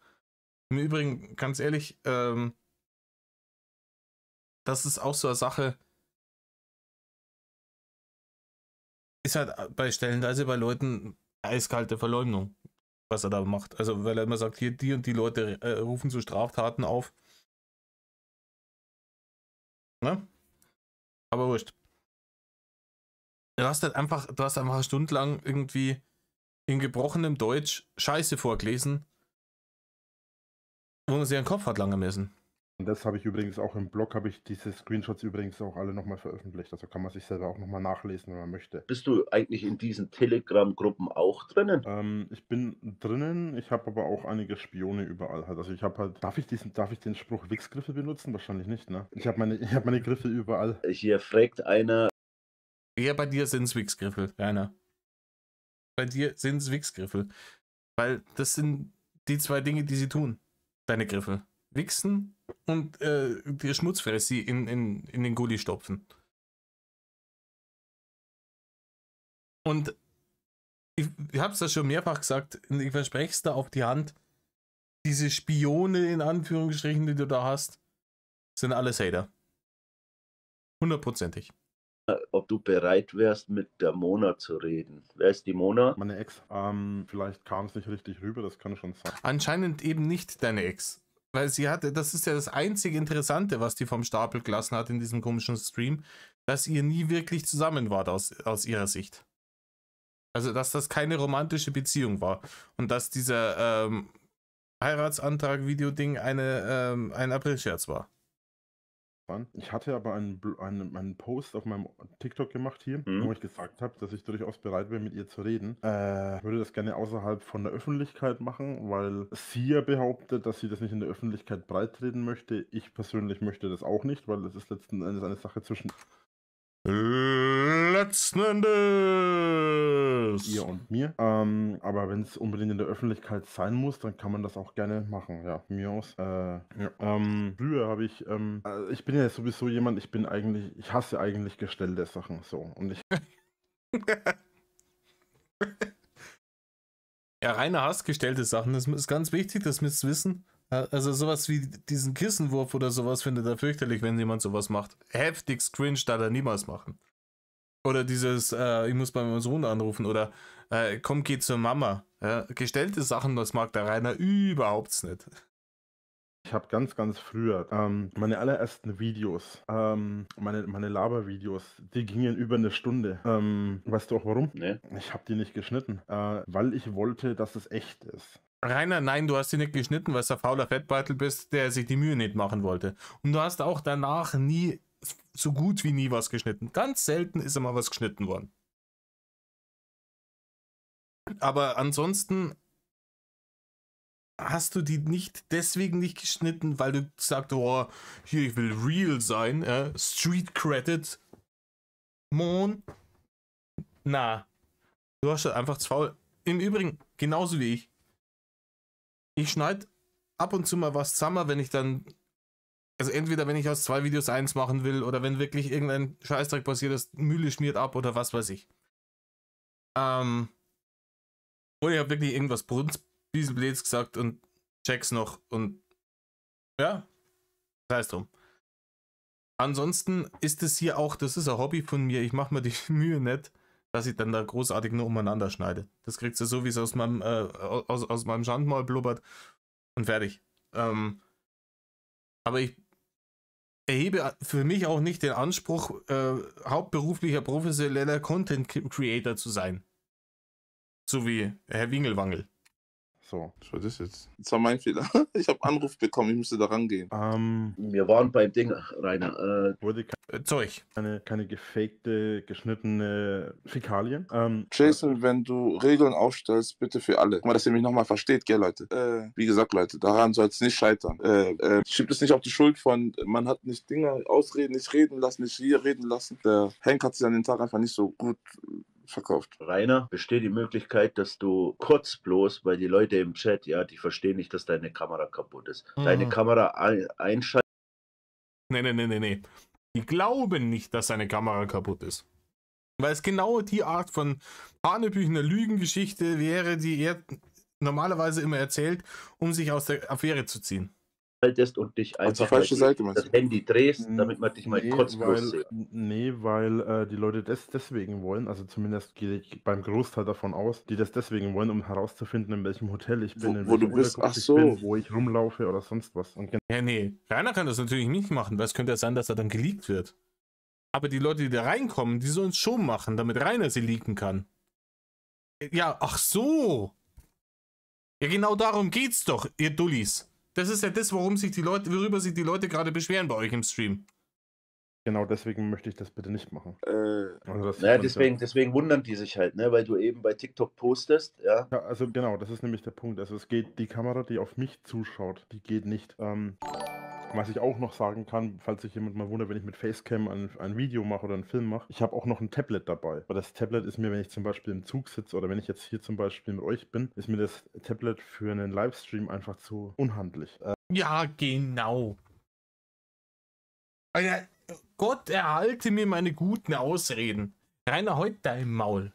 Im Übrigen, ganz ehrlich, das ist auch so eine Sache, ist halt stellenweise bei Leuten eiskalte Verleumdung, was er da macht. Also, weil er immer sagt, hier, die und die Leute rufen zu Straftaten auf. Ne? Aber wurscht. Du hast einfach eine Stunde lang irgendwie in gebrochenem Deutsch Scheiße vorgelesen, wo man sich den Kopf hat lange messen. Und das habe ich übrigens auch im Blog, habe ich diese Screenshots übrigens auch alle nochmal veröffentlicht. Also kann man sich selber auch nochmal nachlesen, wenn man möchte. Bist du eigentlich in diesen Telegram-Gruppen auch drinnen? Ich bin drinnen, ich habe aber auch einige Spione überall halt. Also ich habe halt, darf ich den Spruch Wichsgriffe benutzen? Wahrscheinlich nicht, ne? Ich habe meine Griffe überall. Hier fragt einer, Ja, bei dir sind es Wichsgriffel, Rainer. Bei dir sind es Wichsgriffel. Weil das sind die zwei Dinge, die sie tun. Deine Griffel. Wichsen und dir Schmutzfressi in den Gulli stopfen. Und ich habe es ja schon mehrfach gesagt, ich verspreche es da auf die Hand, diese Spione in Anführungsstrichen, die du da hast, sind alles Hater. 100%ig. Ob du bereit wärst, mit der Mona zu reden. Wer ist die Mona? Meine Ex. Vielleicht kam es nicht richtig rüber, das kann schon sein. Anscheinend eben nicht deine Ex. Weil sie hatte, das ist ja das einzige Interessante, was die vom Stapel gelassen hat in diesem komischen Stream, dass ihr nie wirklich zusammen wart aus ihrer Sicht. Also, dass das keine romantische Beziehung war. Und dass dieser Heiratsantrag-Video-Ding ein Aprilscherz war. Ich hatte aber einen Post auf meinem TikTok gemacht hier, wo ich gesagt habe, dass ich durchaus bereit wäre, mit ihr zu reden. Ich würde das gerne außerhalb von der Öffentlichkeit machen, weil sie ja behauptet, dass sie das nicht in der Öffentlichkeit breitreden möchte. Ich persönlich möchte das auch nicht, weil das ist letzten Endes eine Sache zwischen letzten Endes ihr und mir. Aber wenn es unbedingt in der Öffentlichkeit sein muss, dann kann man das auch gerne machen. Ja, von mir aus. Ja. Früher habe ich, ich bin ja sowieso jemand, ich hasse eigentlich gestellte Sachen so. Und ich Ja, Rainer hasst gestellte Sachen. Das ist ganz wichtig, das müsst ihr wissen. Also sowas wie diesen Kissenwurf oder sowas findet er fürchterlich, wenn jemand sowas macht. Heftigst cringe, da er niemals machen. Oder dieses, ich muss bei meinem Sohn anrufen oder komm, geh zur Mama. Ja, gestellte Sachen, das mag der Rainer überhaupt nicht. Ich habe ganz, ganz früher meine allerersten Videos, meine Labervideos, die gingen über eine Stunde. Weißt du auch warum? Nee. Ich habe die nicht geschnitten, weil ich wollte, dass es echt ist. Rainer, nein, du hast sie nicht geschnitten, weil du ein fauler Fettbeutel bist, der sich die Mühe nicht machen wollte. Und du hast auch danach nie, so gut wie nie was geschnitten. Ganz selten ist immer was geschnitten worden. Aber ansonsten hast du die nicht deswegen nicht geschnitten, weil du gesagt hast, oh, hier, ich will real sein, Street Credit. Mon. Na, du hast halt einfach zu faul. Im Übrigen, genauso wie ich. Ich schneide ab und zu mal was zusammen, wenn ich dann, also entweder wenn ich aus 2 Videos 1 machen will oder wenn wirklich irgendein Scheißdreck passiert ist, Mühle schmiert ab oder was weiß ich. Oder ich habe wirklich irgendwas Brunzbieselblöds gesagt und check's noch und ja, sei es drum. Ansonsten ist es hier auch, das ist ein Hobby von mir, ich mache mir die Mühe nicht, dass ich dann da großartig nur umeinander schneide. Das kriegst du so, wie es aus meinem Schandmaul blubbert und fertig. Aber ich erhebe für mich auch nicht den Anspruch, hauptberuflicher, professioneller Content Creator zu sein. So wie Herr Wingelwangel. So. Was war das jetzt? Das war mein Fehler. Ich habe Anruf bekommen, ich musste da rangehen. Wir waren beim Ding, Rainer. Wurde Zeug. keine gefakte, geschnittene Fäkalien. Jason, wenn du Regeln aufstellst, bitte für alle. Guck mal, dass ihr mich nochmal versteht, gell, Leute. Wie gesagt, Leute, daran soll es nicht scheitern. Schiebt es nicht auf die Schuld von, man hat nicht Dinge ausreden, nicht reden lassen, nicht hier reden lassen. Der Hank hat sich an den Tag einfach nicht so gut verkauft. Rainer, besteht die Möglichkeit, dass du kurz bloß, weil die Leute im Chat, ja, die verstehen nicht, dass deine Kamera kaputt ist. Deine Kamera einschalten. Nee. Die glauben nicht, dass seine Kamera kaputt ist. Weil es genau die Art von hanebüchener Lügengeschichte wäre, die er normalerweise immer erzählt, um sich aus der Affäre zu ziehen. Und dich Auf die einfach falsche Seite, meinst das du? Handy drehst, damit man dich mal kurz bloß sieht. Weil die Leute das deswegen wollen, also zumindest gehe ich beim Großteil davon aus, die das deswegen wollen, um herauszufinden, in welchem Hotel ich bin, in Wo du welchem bist, Unterkunft ach ich so. bin, wo ich rumlaufe oder sonst was. Und Ja, nee. Rainer kann das natürlich nicht machen, weil es könnte ja sein, dass er dann geleakt wird. Aber die Leute, die da reinkommen, die sollen es schon machen, damit Rainer sie leaken kann. Ja, ach so. Ja, genau darum geht's doch, ihr Dullis. Das ist ja das, worüber sich die Leute gerade beschweren bei euch im Stream. genau deswegen möchte ich das bitte nicht machen. Also das Naja, deswegen wundern die sich halt, ne, weil du eben bei TikTok postest, ja. Ja, also genau, das ist nämlich der Punkt. Also es geht, die Kamera, die auf mich zuschaut, die geht nicht. Was ich auch noch sagen kann, falls sich jemand mal wundert, wenn ich mit Facecam ein Video mache oder einen Film mache, ich habe auch noch ein Tablet dabei. Weil das Tablet ist mir, wenn ich zum Beispiel im Zug sitze oder wenn ich jetzt hier zum Beispiel mit euch bin, ist mir das Tablet für einen Livestream einfach zu unhandlich. Ja, genau. Alter, Gott erhalte mir meine guten Ausreden. Rainer, halt dein Maul.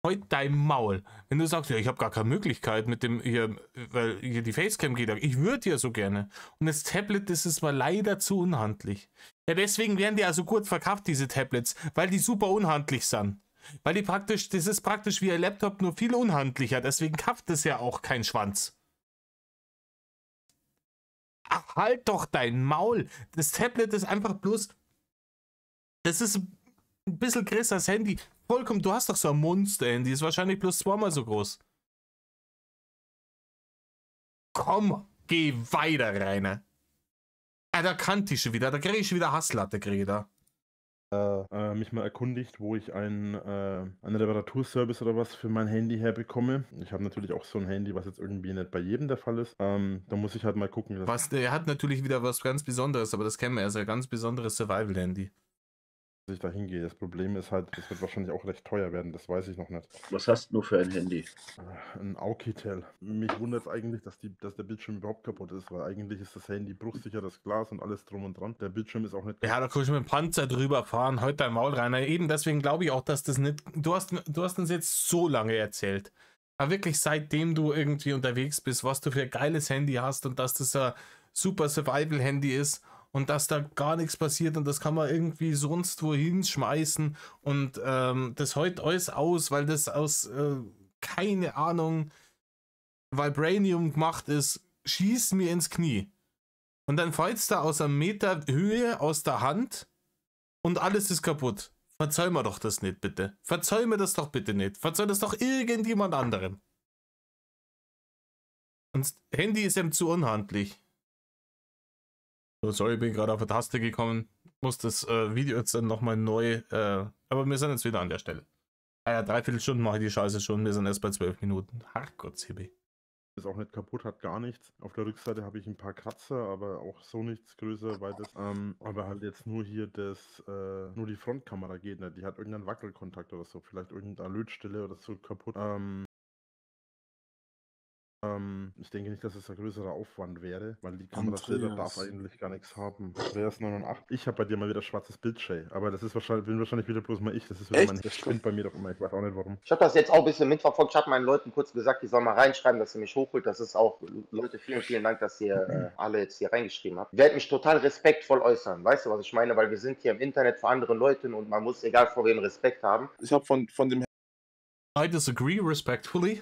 Halt dein Maul. Wenn du sagst, ja, ich habe gar keine Möglichkeit mit dem hier, weil hier die Facecam geht, ich würde ja so gerne. Und das Tablet, das ist mal leider zu unhandlich. Ja, deswegen werden die also gut verkauft, diese Tablets, weil die super unhandlich sind. Weil die praktisch, das ist praktisch wie ein Laptop, nur viel unhandlicher. Deswegen kauft es ja auch kein Schwanz. Ach, halt doch dein Maul. Das Tablet ist einfach bloß, das ist ein bisschen größer als Handy. Vollkommen, du hast doch so ein Monster-Handy, ist wahrscheinlich bloß zweimal so groß. Komm, geh weiter, Rainer. Ah, da kannte ich schon wieder, da kriege ich schon wieder Hasslatte, kriege da. Mich mal erkundigt, wo ich einen Reparaturservice oder was für mein Handy herbekomme. Ich habe natürlich auch so ein Handy, was jetzt irgendwie nicht bei jedem der Fall ist. Da muss ich halt mal gucken. Er hat natürlich wieder was ganz Besonderes, aber das kennen wir, er ist ein ganz besonderes Survival-Handy. Dass ich da hingehe. Das Problem ist halt, das wird wahrscheinlich auch recht teuer werden, das weiß ich noch nicht. Was hast du für ein Handy? Ein Aukitel. Mich wundert es eigentlich, dass der Bildschirm überhaupt kaputt ist, weil eigentlich ist das Handy bruchsicher, das Glas und alles drum und dran. Der Bildschirm ist auch nicht kaputt. Ja, da kann ich mit dem Panzer drüber fahren, heute dein Maul, Rainer. Eben deswegen glaube ich auch, dass das nicht. Du hast uns jetzt so lange erzählt. Aber wirklich seitdem du irgendwie unterwegs bist, was du für ein geiles Handy hast und dass das ein super Survival-Handy ist. Und dass da gar nichts passiert und das kann man irgendwie sonst wohin schmeißen und das hält alles aus, weil das aus, keine Ahnung, Vibranium gemacht ist, schießt mir ins Knie. Und dann fällt's da aus 1 Meter Höhe aus der Hand und alles ist kaputt. Verzeih mir doch das nicht, bitte. Verzeih mir das doch bitte nicht. Verzeih das doch irgendjemand anderem. Und das Handy ist ihm zu unhandlich. Oh, sorry, bin gerade auf eine Taste gekommen. Muss das Video jetzt dann nochmal neu. Aber wir sind jetzt wieder an der Stelle. Ja, 3/4 Stunden mache ich die Scheiße schon. Wir sind erst bei 12 Minuten. Herrgottshimmel. Ist auch nicht kaputt, hat gar nichts. Auf der Rückseite habe ich ein paar Kratzer, aber auch so nichts größer, weil das, aber halt jetzt nur hier nur die Frontkamera geht nicht. Die hat irgendeinen Wackelkontakt oder so. Vielleicht irgendeine Lötstelle oder so kaputt. Ich denke nicht, dass es ein größerer Aufwand wäre, weil die Kamera selber darf eigentlich gar nichts haben. Andreas 89. Ich habe bei dir mal wieder schwarzes Bildschirm, aber das ist bin wahrscheinlich wieder bloß mal ich. Das ist wieder das spinnt bei mir doch immer. Ich weiß auch nicht warum. Ich habe das jetzt auch ein bisschen mitverfolgt. Ich habe meinen Leuten kurz gesagt, die sollen mal reinschreiben, dass sie mich hochholt. Das ist auch, Leute, vielen Dank, dass ihr alle jetzt hier reingeschrieben habt. Ich werde mich total respektvoll äußern. Weißt du, was ich meine? Weil wir sind hier im Internet für andere Leute und man muss, egal vor wem, Respekt haben. Ich habe von dem I disagree respectfully.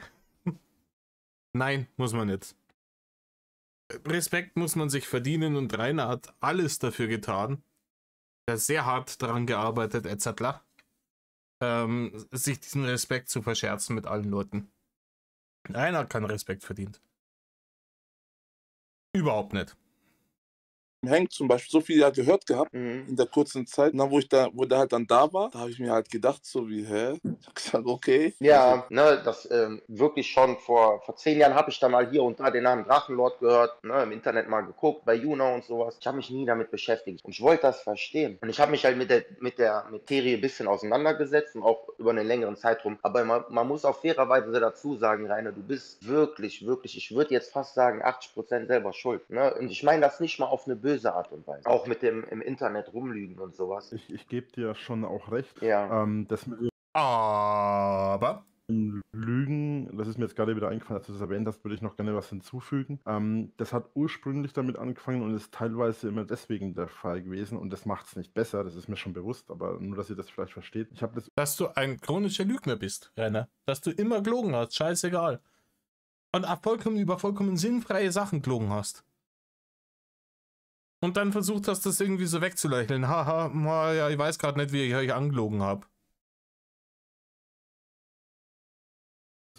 Nein, muss man nicht. Respekt muss man sich verdienen und Rainer hat alles dafür getan. Er hat sehr hart daran gearbeitet, etc. Sich diesen Respekt zu verscherzen mit allen Leuten. Rainer hat keinen Respekt verdient. Überhaupt nicht. Hank zum Beispiel so viel ja gehört gehabt in der kurzen Zeit. Und dann, wo der halt dann da war, da habe ich mir halt gedacht, so wie, hä? Ich habe gesagt, okay. Ja, ne, das wirklich schon vor 10 Jahren habe ich da mal hier und da den Namen Drachenlord gehört, ne, im Internet mal geguckt, bei Juno und sowas. Ich habe mich nie damit beschäftigt und ich wollte das verstehen. Und ich habe mich halt mit der Materie ein bisschen auseinandergesetzt und auch über einen längeren Zeitraum. Aber man muss auch fairerweise dazu sagen, Rainer, du bist wirklich, ich würde jetzt fast sagen, 80% selber schuld. Ne? Und ich meine das nicht mal auf eine böse Art und Weise. Auch mit dem im Internet rumlügen und sowas. Ich gebe dir schon auch recht. Ja. Das mit Aber Lügen, das ist mir jetzt gerade wieder eingefallen, als du das erwähnt hast, würde ich noch gerne was hinzufügen. Das hat ursprünglich damit angefangen und ist teilweise immer deswegen der Fall gewesen und das macht es nicht besser, das ist mir schon bewusst, aber nur, dass ihr das vielleicht versteht. Dass du ein chronischer Lügner bist, Rainer. Dass du immer gelogen hast, scheißegal. Und über vollkommen sinnfreie Sachen gelogen hast. Und dann versucht hast, das irgendwie so wegzulächeln. Haha, ja, ich weiß gerade nicht, wie ich euch angelogen habe.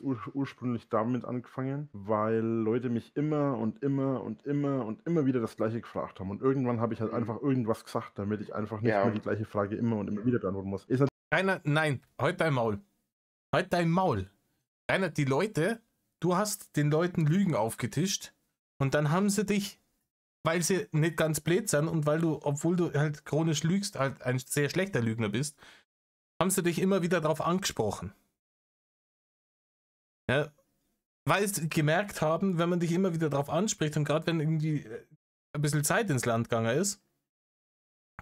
Ursprünglich damit angefangen, weil Leute mich immer wieder das Gleiche gefragt haben. Und irgendwann habe ich halt einfach irgendwas gesagt, damit ich einfach nicht mehr die gleiche Frage immer und immer wieder beantworten muss. Rainer, nein, halt dein Maul. Halt dein Maul. Rainer, du hast den Leuten Lügen aufgetischt und dann haben sie dich weil sie nicht ganz blöd sind und weil du, obwohl du halt chronisch lügst, halt ein sehr schlechter Lügner bist, haben sie dich immer wieder darauf angesprochen. Ja, weil sie gemerkt haben, wenn man dich immer wieder darauf anspricht und gerade wenn irgendwie ein bisschen Zeit ins Land gegangen ist,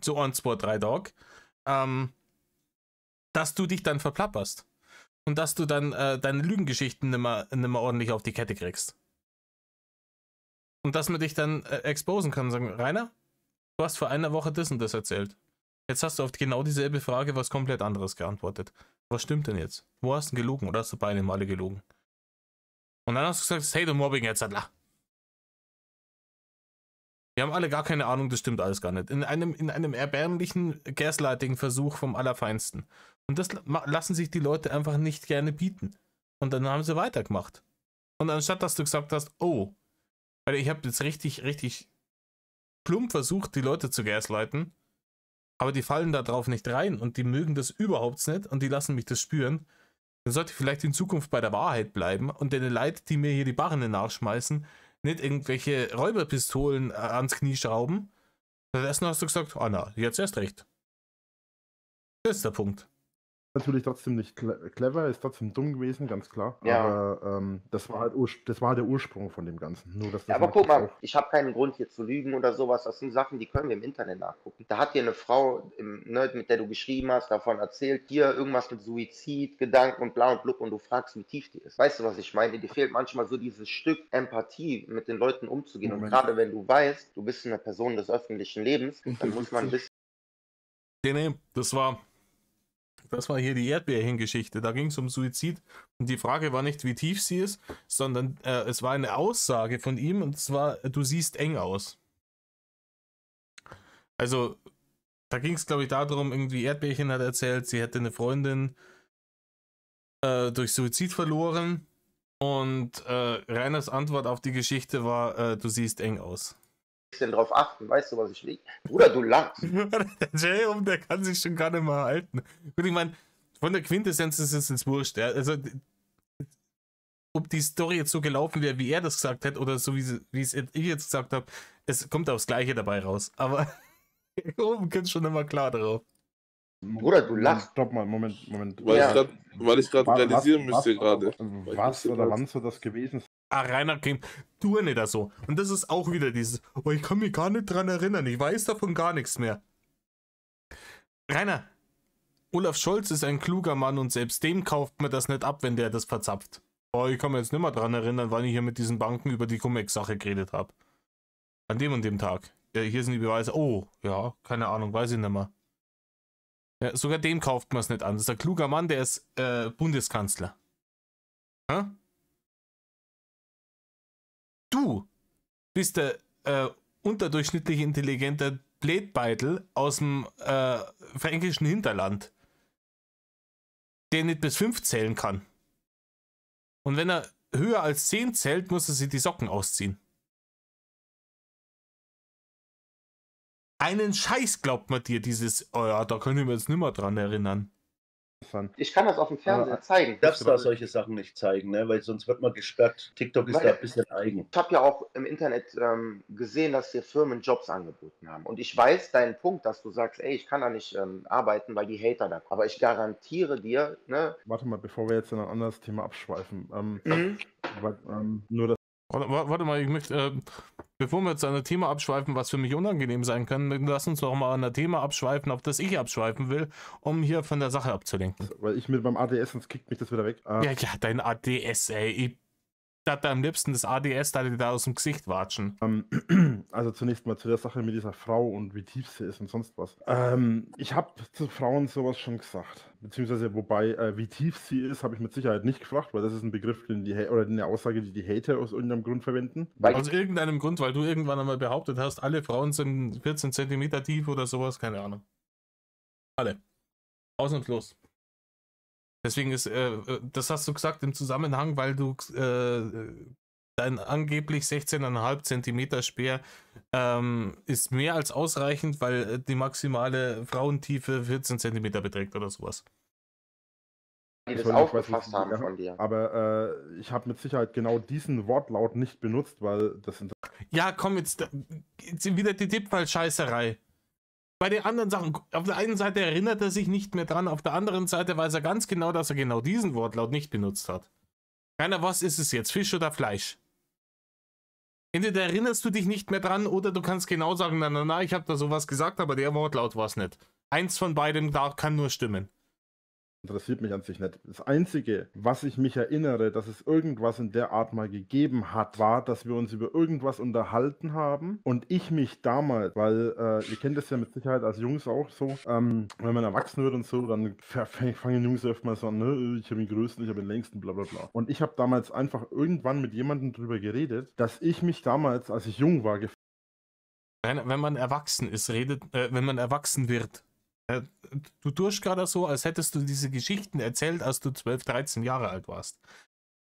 so 1, 2, 3 Tage, dass du dich dann verplapperst und dass du dann deine Lügengeschichten nimmer ordentlich auf die Kette kriegst. Und dass man dich dann exposen kann und sagen, Rainer, du hast vor einer Woche das und das erzählt. Jetzt hast du auf genau dieselbe Frage was komplett anderes geantwortet. Was stimmt denn jetzt? Wo hast du denn gelogen oder hast du beide Male gelogen? Und dann hast du gesagt, hey, du Mobbing jetzt, Wir haben alle gar keine Ahnung, das stimmt alles gar nicht. In einem erbärmlichen Gaslighting-Versuch vom Allerfeinsten. Und das lassen sich die Leute einfach nicht gerne bieten. Und dann haben sie weitergemacht. Und anstatt, dass du gesagt hast, oh, weil ich habe jetzt richtig plump versucht, die Leute zu gaslighten, aber die fallen da drauf nicht rein und die mögen das überhaupt nicht und die lassen mich das spüren, dann sollte ich vielleicht in Zukunft bei der Wahrheit bleiben und den Leuten, die mir hier die Barren nachschmeißen, nicht irgendwelche Räuberpistolen ans Knie schrauben. Stattdessen hast du gesagt, na, jetzt erst recht. Das ist der Punkt. Natürlich trotzdem nicht clever, ist trotzdem dumm gewesen, ganz klar. Ja. Aber das war halt der Ursprung von dem Ganzen. Nur, dass das Ja, aber halt guck mal, auch- ich habe keinen Grund hier zu lügen oder sowas. Das sind Sachen, die können wir im Internet nachgucken. Da hat dir eine Frau, mit der du geschrieben hast, davon erzählt, hier irgendwas mit Suizid, Gedanken und bla und blub und du fragst, wie tief die ist. Weißt du, was ich meine? Dir fehlt manchmal so dieses Stück Empathie, mit den Leuten umzugehen. Und Moment. gerade wenn du weißt, du bist eine Person des öffentlichen Lebens, dann muss man ein bisschen. Nee, das war hier die Erdbeerchen-Geschichte. Da ging es um Suizid und die Frage war nicht, wie tief sie ist, sondern es war eine Aussage von ihm und zwar, du siehst eng aus. Also, da ging es, glaube ich, darum, irgendwie Erdbeerchen hat erzählt, sie hätte eine Freundin durch Suizid verloren und Reiners Antwort auf die Geschichte war, du siehst eng aus. Drauf achten, weißt du, was ich will? Bruder, du lachst. Der J-Home, der kann sich schon gar nicht mehr halten. Und ich meine, von der Quintessenz ist es jetzt wurscht. Ja? Also, ob die Story jetzt so gelaufen wäre, wie er das gesagt hat, oder so, wie es ich jetzt gesagt habe, es kommt aufs Gleiche dabei raus. Aber oben kommt schon immer klar drauf. Bruder, du lachst. Stopp mal, Moment. Weil ich gerade realisieren müsste gerade. Was oder wann soll das gewesen sein? Rainer Kim, tu nicht da so. Und das ist auch wieder dieses, oh, ich kann mich gar nicht dran erinnern, ich weiß davon gar nichts mehr. Rainer, Olaf Scholz ist ein kluger Mann und selbst dem kauft man das nicht ab, wenn der das verzapft. Oh, ich kann mich jetzt nicht mehr dran erinnern, wann ich hier mit diesen Banken über die Cum-Ex-Sache geredet habe. An dem und dem Tag. Ja, hier sind die Beweise. Oh, ja, keine Ahnung, weiß ich nicht mehr. Ja, sogar dem kauft man es nicht an. Das ist ein kluger Mann, der ist Bundeskanzler. Hä? Du bist der unterdurchschnittlich intelligente Blätbeitel aus dem fränkischen Hinterland, der nicht bis 5 zählen kann. Und wenn er höher als 10 zählt, muss er sich die Socken ausziehen. Einen Scheiß glaubt man dir dieses, oh ja, da kann ich mir jetzt nicht mehr dran erinnern. Ich kann das auf dem Fernseher zeigen. Du darfst da solche Sachen nicht zeigen, ne? Weil sonst wird man gesperrt. TikTok ist da ein bisschen eigen. Ich habe ja auch im Internet gesehen, dass dir Firmen Jobs angeboten haben. Und ich weiß deinen Punkt, dass du sagst, ey, ich kann da nicht arbeiten, weil die Hater da kommen. Aber ich garantiere dir, ne? Warte mal, bevor wir jetzt in ein anderes Thema abschweifen. Nur das. Warte mal, ich möchte, bevor wir jetzt an ein Thema abschweifen, was für mich unangenehm sein kann, lass uns doch mal an ein Thema abschweifen, auf das ich abschweifen will, um hier von der Sache abzulenken. Weil ich mit meinem ADS, sonst kickt mich das wieder weg. Ja, dein ADS, ey. Ich dachte am liebsten das ADS, da die da aus dem Gesicht watschen. Also zunächst mal zu der Sache mit dieser Frau und wie tief sie ist und sonst was. Ich habe zu Frauen sowas schon gesagt. Beziehungsweise, wobei, wie tief sie ist, habe ich mit Sicherheit nicht gefragt, weil das ist ein Begriff, oder eine Aussage, die die Hater aus irgendeinem Grund verwenden. Aus irgendeinem Grund, weil du irgendwann einmal behauptet hast, alle Frauen sind 14 cm tief oder sowas, keine Ahnung. Alle. Ausnahmslos. Deswegen ist, das hast du gesagt im Zusammenhang, weil du dein angeblich 16,5 cm Speer ist mehr als ausreichend, weil die maximale Frauentiefe 14 cm beträgt oder sowas. Die das aufgefasst haben von dir. Aber ich habe mit Sicherheit genau diesen Wortlaut nicht benutzt, weil das sind. Ja, komm, jetzt wieder die Tippfall-Scheißerei. Bei den anderen Sachen, auf der einen Seite erinnert er sich nicht mehr dran, auf der anderen Seite weiß er ganz genau, dass er genau diesen Wortlaut nicht benutzt hat. Keiner, was ist es jetzt, Fisch oder Fleisch? Entweder erinnerst du dich nicht mehr dran oder du kannst genau sagen, na, ich habe da sowas gesagt, aber der Wortlaut war es nicht. Eins von beidem kann nur stimmen. Interessiert mich an sich nicht. Das Einzige, was ich mich erinnere, dass es irgendwas in der Art mal gegeben hat, war, dass wir uns über irgendwas unterhalten haben und ich mich damals, weil ihr kennt das ja mit Sicherheit als Jungs auch so, wenn man erwachsen wird und so, dann fangen Jungs öfter so an, ne, ich habe den größten, ich habe den längsten, bla bla bla. Und ich habe damals einfach irgendwann mit jemandem drüber geredet, dass ich mich damals, als ich jung war, wenn man erwachsen ist, wenn man erwachsen wird, du tust gerade so, als hättest du diese Geschichten erzählt, als du 12, 13 Jahre alt warst.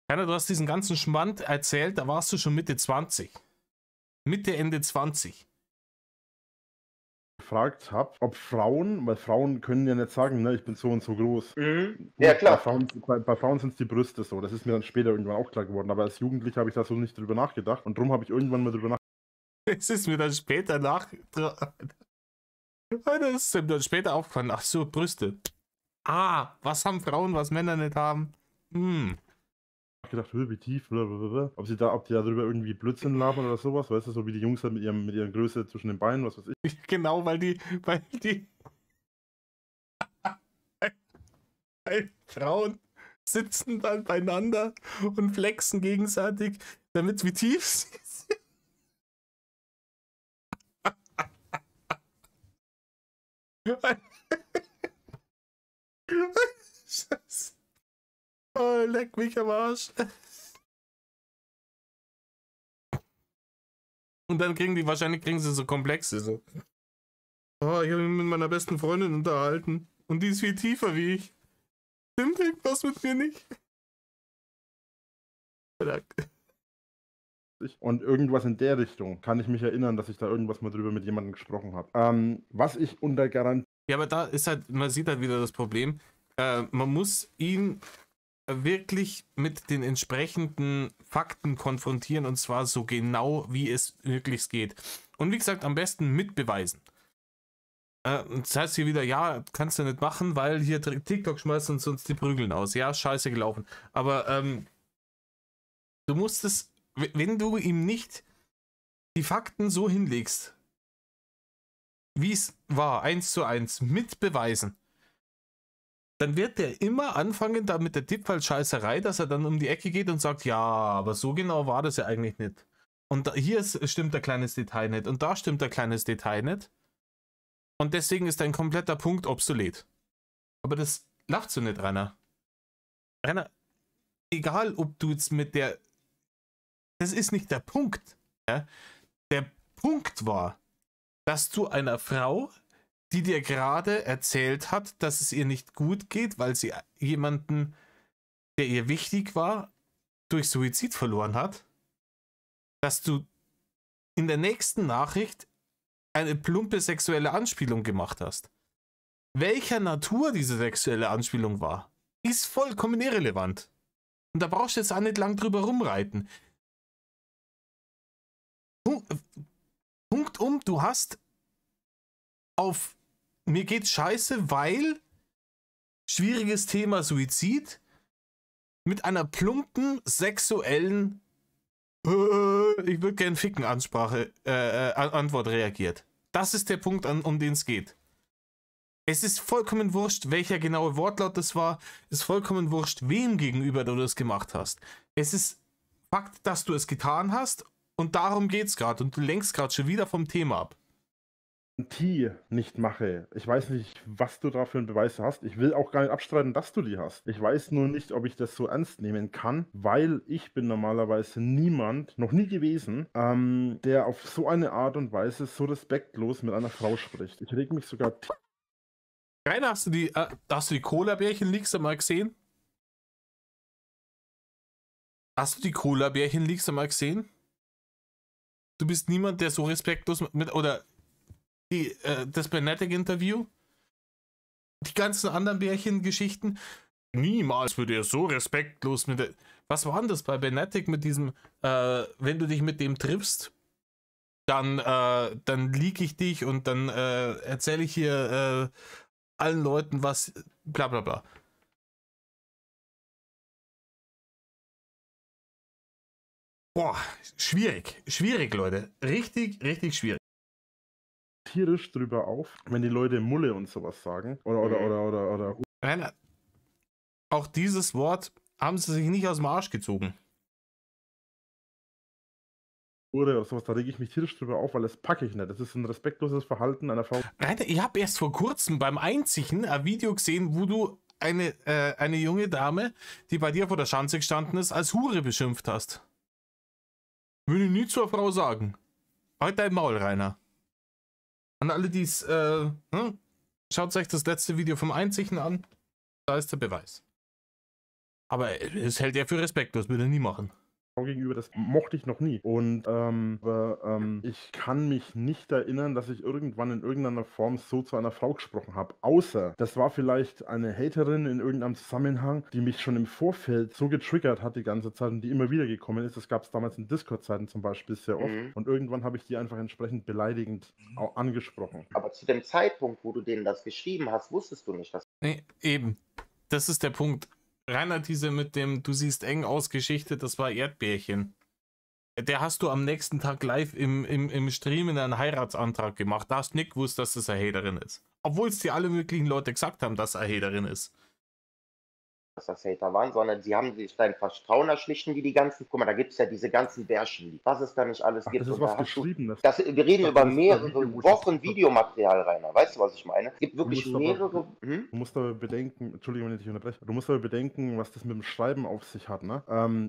Du hast diesen ganzen Schmand erzählt, da warst du schon Mitte 20. Mitte, Ende 20. gefragt habe, ob Frauen, weil Frauen können ja nicht sagen, ne, ich bin so und so groß. Ja, klar. Bei Frauen sind es die Brüste so, das ist mir dann später irgendwann auch klar geworden, aber als Jugendlicher habe ich da so nicht drüber nachgedacht und darum habe ich irgendwann mal drüber nachgedacht. Es ist mir dann später das ist mir dann später aufgefallen. Ach so, Brüste. Was haben Frauen, was Männer nicht haben? Gedacht, wie tief, blablabla. Ob die da drüber irgendwie Blödsinn labern oder sowas, weißt du, so wie die Jungs halt mit ihrer Größe zwischen den Beinen, was weiß ich. Genau, weil die Frauen sitzen dann beieinander und flexen gegenseitig, damit wie tief sie sind. Scheiße. Oh, leck mich am Arsch. Und dann kriegen sie so Komplexe. So. Oh, ich habe mich mit meiner besten Freundin unterhalten. Und die ist viel tiefer wie ich. Stimmt irgendwas mit mir nicht? Und irgendwas in der Richtung kann ich mich erinnern, dass ich da irgendwas mal drüber mit jemandem gesprochen habe. Was ich unter Garantie. Ja, aber da ist halt, man sieht halt wieder das Problem. Man muss ihn wirklich mit den entsprechenden Fakten konfrontieren und zwar so genau, wie es wirklich geht. Und wie gesagt, am besten mit Beweisen. Das heißt hier wieder, ja, kannst du nicht machen, weil hier TikTok schmeißt uns die Prügeln aus. Ja, scheiße gelaufen. Aber du musst es, wenn du ihm nicht die Fakten so hinlegst, wie es war, 1:1, mit Beweisen, dann wird der immer anfangen da mit der Tippfall-Scheißerei, dass er dann um die Ecke geht und sagt, ja, aber so genau war das ja eigentlich nicht. Und hier stimmt ein kleines Detail nicht und da stimmt ein kleines Detail nicht. Und deswegen ist dein kompletter Punkt obsolet. Aber das lachst du nicht, Rainer. Rainer, egal ob du jetzt mit der... Das ist nicht der Punkt. Ja? Der Punkt war, dass du einer Frau, die dir gerade erzählt hat, dass es ihr nicht gut geht, weil sie jemanden, der ihr wichtig war, durch Suizid verloren hat, dass du in der nächsten Nachricht eine plumpe sexuelle Anspielung gemacht hast. Welcher Natur diese sexuelle Anspielung war, ist vollkommen irrelevant. Und da brauchst du jetzt auch nicht lang drüber rumreiten. Punktum, du hast auf mir geht's scheiße, weil schwieriges Thema Suizid mit einer plumpen sexuellen ich würde gern ficken Antwort reagiert. Das ist der Punkt, um den es geht. Es ist vollkommen wurscht, welcher genaue Wortlaut das war. Es ist vollkommen wurscht, wem gegenüber du das gemacht hast. Es ist Fakt, dass du es getan hast und darum geht's gerade und du lenkst gerade schon wieder vom Thema ab. Nicht mache. Ich weiß nicht, was du da für einen Beweis hast. Ich will auch gar nicht abstreiten, dass du die hast. Ich weiß nur nicht, ob ich das so ernst nehmen kann, weil ich bin normalerweise niemand, noch nie gewesen, der auf so eine Art und Weise so respektlos mit einer Frau spricht. Ich reg mich sogar... Rainer, hast du die Cola-Bärchen-Leaks einmal gesehen? Hast du die Cola-Bärchen-Leaks einmal gesehen? Du bist niemand, der so respektlos oder das Benetic-Interview, die ganzen anderen Bärchen-Geschichten, niemals würde er so respektlos mit der... Was war denn das bei Benetic mit diesem, wenn du dich mit dem triffst, dann leak ich dich und dann erzähle ich hier allen Leuten was, bla bla bla. Boah, schwierig, Leute. Richtig schwierig. Tierisch drüber auf, wenn die Leute Mulle und sowas sagen. Oder. Rainer, auch dieses Wort haben sie sich nicht aus dem Arsch gezogen. Oder sowas, da rege ich mich tierisch drüber auf, weil das packe ich nicht. Das ist ein respektloses Verhalten einer Frau. Rainer, ich habe erst vor kurzem beim Einziehen ein Video gesehen, wo du eine junge Dame, die bei dir vor der Schanze gestanden ist, als Hure beschimpft hast. Würde ich nie zur Frau sagen. Halt dein Maul, Rainer. An alle, die es, schaut euch das letzte Video vom Einziehen an. Da ist der Beweis. Aber es hält er für respektlos, würde er nie machen. Gegenüber, das mochte ich noch nie. Und ich kann mich nicht erinnern, dass ich irgendwann in irgendeiner Form so zu einer Frau gesprochen habe. Außer, das war vielleicht eine Haterin in irgendeinem Zusammenhang, die mich schon im Vorfeld so getriggert hat die ganze Zeit und die immer wieder gekommen ist. Das gab es damals in Discord-Zeiten zum Beispiel sehr oft. Und irgendwann habe ich die einfach entsprechend beleidigend auch angesprochen. Aber zu dem Zeitpunkt, wo du denen das geschrieben hast, wusstest du nicht, dass... Nee, eben. Das ist der Punkt. Rainer, diese mit dem "Du siehst eng aus" Geschichte, das war Erdbärchen. Der hast du am nächsten Tag live im Stream in einen Heiratsantrag gemacht. Da hast du nicht gewusst, dass das eine Haterin ist. Obwohl es dir alle möglichen Leute gesagt haben, dass eine Haterin ist. das Hater waren, sondern sie haben sich dein Vertrauen erschlichen, die ganzen, guck mal, da gibt es ja diese ganzen Bärchen, was es da nicht alles gibt. Das ist was Geschriebenes. Wir reden über mehrere Wochen Videomaterial, Rainer, weißt du, was ich meine? Es gibt wirklich mehrere... Du musst aber bedenken, Entschuldigung, wenn ich dich unterbreche, du musst aber bedenken, was das mit dem Schreiben auf sich hat, ne?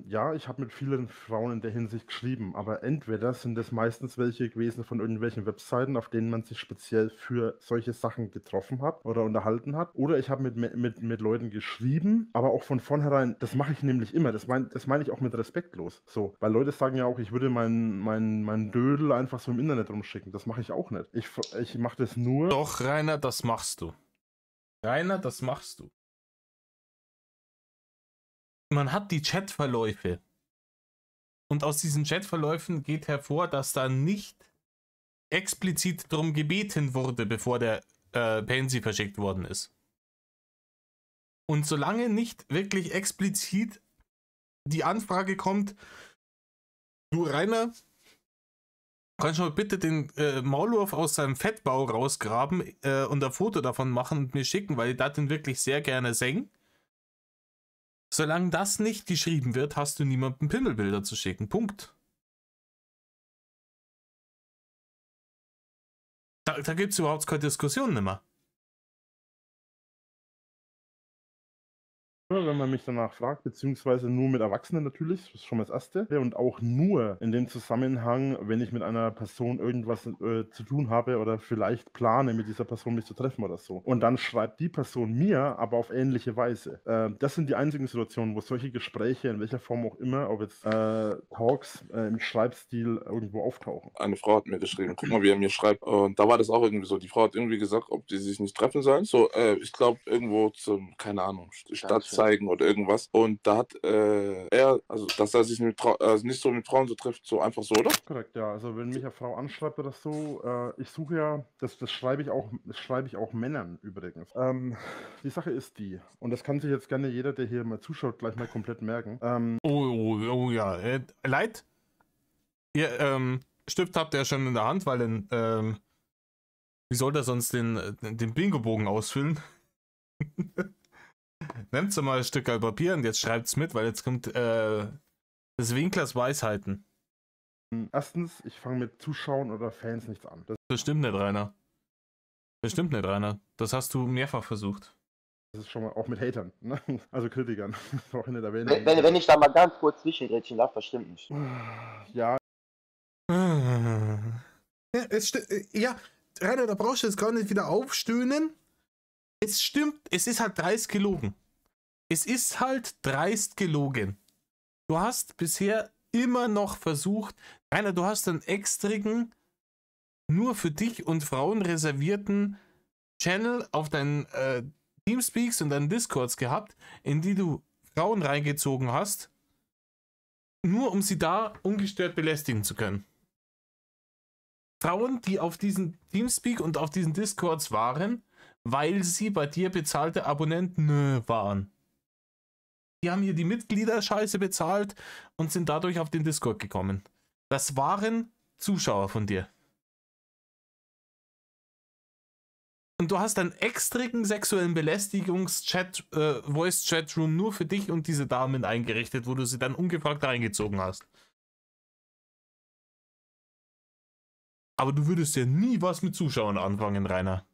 Ja, ich habe mit vielen Frauen in der Hinsicht geschrieben, aber entweder sind das meistens welche gewesen von irgendwelchen Webseiten, auf denen man sich speziell für solche Sachen getroffen hat oder unterhalten hat, oder ich habe mit Leuten geschrieben, aber auch von vornherein, das mache ich nämlich immer, das meine ich auch mit respektlos. So, weil Leute sagen ja auch, ich würde mein Dödel einfach so im Internet rumschicken. Das mache ich auch nicht. Ich mache das nur... Doch, Rainer, das machst du. Rainer, das machst du. Man hat die Chatverläufe. Und aus diesen Chatverläufen geht hervor, dass da nicht explizit darum gebeten wurde, bevor der Pansy verschickt worden ist. Und solange nicht wirklich explizit die Anfrage kommt, du Rainer, kannst du mal bitte den Maulwurf aus seinem Fettbau rausgraben und ein Foto davon machen und mir schicken, weil ich das den wirklich sehr gerne sehen. Solange das nicht geschrieben wird, hast du niemandem Pimmelbilder zu schicken. Punkt. Da gibt es überhaupt keine Diskussion mehr. Wenn man mich danach fragt, beziehungsweise nur mit Erwachsenen natürlich, das ist schon mal das Erste. Und auch nur in dem Zusammenhang, wenn ich mit einer Person irgendwas zu tun habe oder vielleicht plane, mit dieser Person mich zu treffen oder so. Und dann schreibt die Person mir, aber auf ähnliche Weise. Das sind die einzigen Situationen, wo solche Gespräche, in welcher Form auch immer, ob jetzt Talks im Schreibstil irgendwo auftauchen. Eine Frau hat mir geschrieben, guck mal, wie er mir schreibt. Und da war das auch irgendwie so. Die Frau hat irgendwie gesagt, ob die sich nicht treffen sollen. So, ich glaube, irgendwo zum, keine Ahnung, Stadt zeigen oder irgendwas. Und da hat er, also dass er sich nicht so mit Frauen so trifft, so einfach so, oder? Korrekt, ja. Also wenn mich eine Frau anschreibt oder so, ich suche ja, das schreibe ich auch Männern übrigens. Die Sache ist die, und das kann sich jetzt gerne jeder, der hier mal zuschaut, gleich mal komplett merken. Oh ja. Leid? Ihr Stift habt ihr ja schon in der Hand, weil wie soll der sonst den Bingo-Bogen ausfüllen? Nehmt mal ein Stück Papier und jetzt schreibt's mit, weil jetzt kommt des Winklers Weisheiten. Erstens, ich fange mit Zuschauen oder Fans nichts an. Das stimmt nicht, Rainer. Das stimmt nicht, Rainer. Das hast du mehrfach versucht. Das ist schon mal auch mit Hatern, ne? Also Kritikern. Auch nicht erwähnen. Wenn ich da mal ganz kurz zwischengrätschen darf, das stimmt nicht. Ja. Ja, Rainer, da brauchst du jetzt gar nicht wieder aufstöhnen. Es stimmt, es ist halt dreist gelogen. Es ist halt dreist gelogen. Du hast bisher immer noch versucht, Rainer, du hast einen extrigen, nur für dich und Frauen reservierten Channel auf deinen Teamspeaks und deinen Discords gehabt, in die du Frauen reingezogen hast, nur um sie da ungestört belästigen zu können. Frauen, die auf diesen Teamspeak und auf diesen Discords waren, weil sie bei dir bezahlte Abonnenten waren. Die haben hier die Mitgliederscheiße bezahlt und sind dadurch auf den Discord gekommen. Das waren Zuschauer von dir. Und du hast einen extrigen sexuellen Belästigungs-Chat, Voice-Chat-Room nur für dich und diese Damen eingerichtet, wo du sie dann ungefragt reingezogen hast. Aber du würdest ja nie was mit Zuschauern anfangen, Rainer.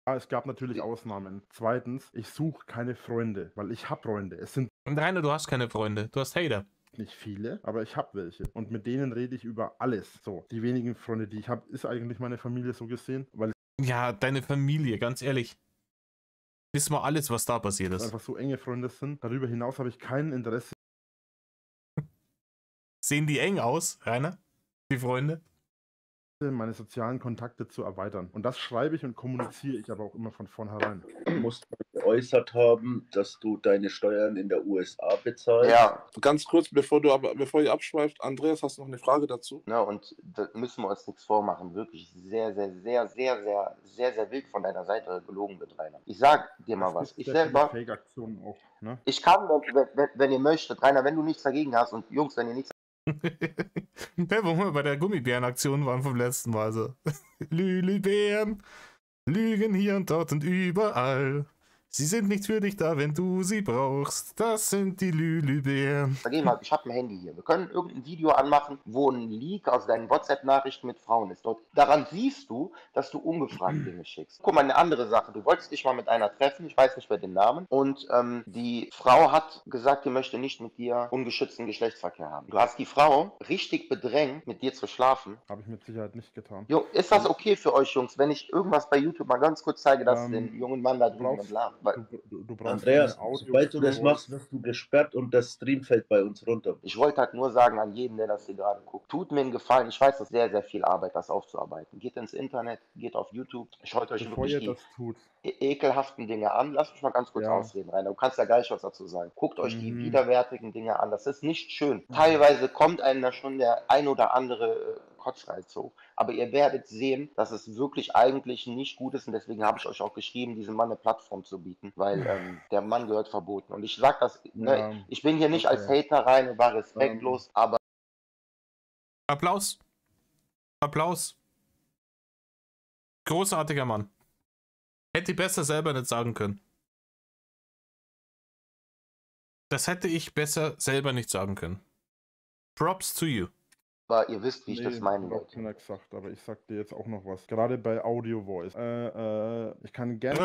Ja, es gab natürlich Ausnahmen. Zweitens, ich suche keine Freunde, weil ich habe Freunde. Es sind Und Rainer, du hast keine Freunde, du hast Hater. nicht viele, aber ich habe welche. Und mit denen rede ich über alles. So, die wenigen Freunde, die ich habe, ist eigentlich meine Familie so gesehen, weil Ja, deine Familie, ganz ehrlich. Wissen wir alles, was da passiert es ist. einfach so enge Freunde sind. Darüber hinaus habe ich kein Interesse. Sehen die eng aus, Rainer? Die Freunde? Meine sozialen Kontakte zu erweitern. Und das schreibe ich und kommuniziere ich aber auch immer von vornherein. Du musst geäußert haben, dass du deine Steuern in der USA bezahlst. Ja, Ganz kurz, bevor ihr abschweift, Andreas, hast du noch eine Frage dazu? ne, und da müssen wir uns nichts vormachen. Wirklich sehr, sehr, sehr, sehr, sehr, sehr, sehr wild von deiner Seite gelogen wird, Rainer. Ich sag dir mal was. Ich selber, Fake-Aktionen auch, ne? ich kann, wenn ihr möchtet, Rainer, wenn du nichts dagegen hast und Jungs, wenn ihr nichts Ja, wo wir bei der Gummibärenaktion waren vom letzten Mal so. Lülibären lügen hier und dort und überall. Sie sind nicht für dich da, wenn du sie brauchst. Das sind die Lülibären. dagegen habt, ich habe ein Handy hier. Wir können irgendein Video anmachen, wo ein Leak aus deinen WhatsApp-Nachrichten mit Frauen ist. Daran siehst du, dass du ungefragt Dinge schickst. Guck mal, eine andere Sache. Du wolltest dich mal mit einer treffen, ich weiß nicht mehr den Namen, und die Frau hat gesagt, die möchte nicht mit dir ungeschützten Geschlechtsverkehr haben. Du hast die Frau richtig bedrängt, mit dir zu schlafen. Habe ich mit Sicherheit nicht getan. Jo, ist das okay für euch, Jungs, wenn ich irgendwas bei YouTube mal ganz kurz zeige, dass den jungen Mann da Du drüben brauchst, entlarvt? du brauchst Andreas, keine Audio- sobald du das machst, wirst du gesperrt und das Stream fällt bei uns runter. Ich wollte halt nur sagen an jeden, der das hier gerade guckt, tut mir einen Gefallen. Ich weiß, das ist sehr, sehr viel Arbeit, das aufzuarbeiten. Geht ins Internet, geht auf YouTube. Schaut euch Bevor wirklich ihr die das tut. ekelhaften Dinge an. Lasst mich mal ganz kurz Ja. ausreden, Rainer. Du kannst ja gleich was dazu sagen. Guckt euch die Mhm. widerwärtigen Dinge an. Das ist nicht schön. Teilweise kommt einem da schon der ein oder andere Kotzreiz hoch. Aber ihr werdet sehen, dass es wirklich eigentlich nicht gut ist. Und deswegen habe ich euch auch geschrieben, diesem Mann eine Plattform zu bieten. Weil der Mann gehört verboten. Und ich sage das, ne, Ja, ich bin hier nicht als okay. Hater rein und war respektlos, aber Applaus. Applaus. Großartiger Mann. Hätte ich besser selber nicht sagen können. Das hätte ich besser selber nicht sagen können. Props to you. ihr wisst, wie ich das meine, hat auch Leute. keiner gesagt, aber ich sag dir jetzt auch noch was. Gerade bei Audio Voice. Ich kann gerne.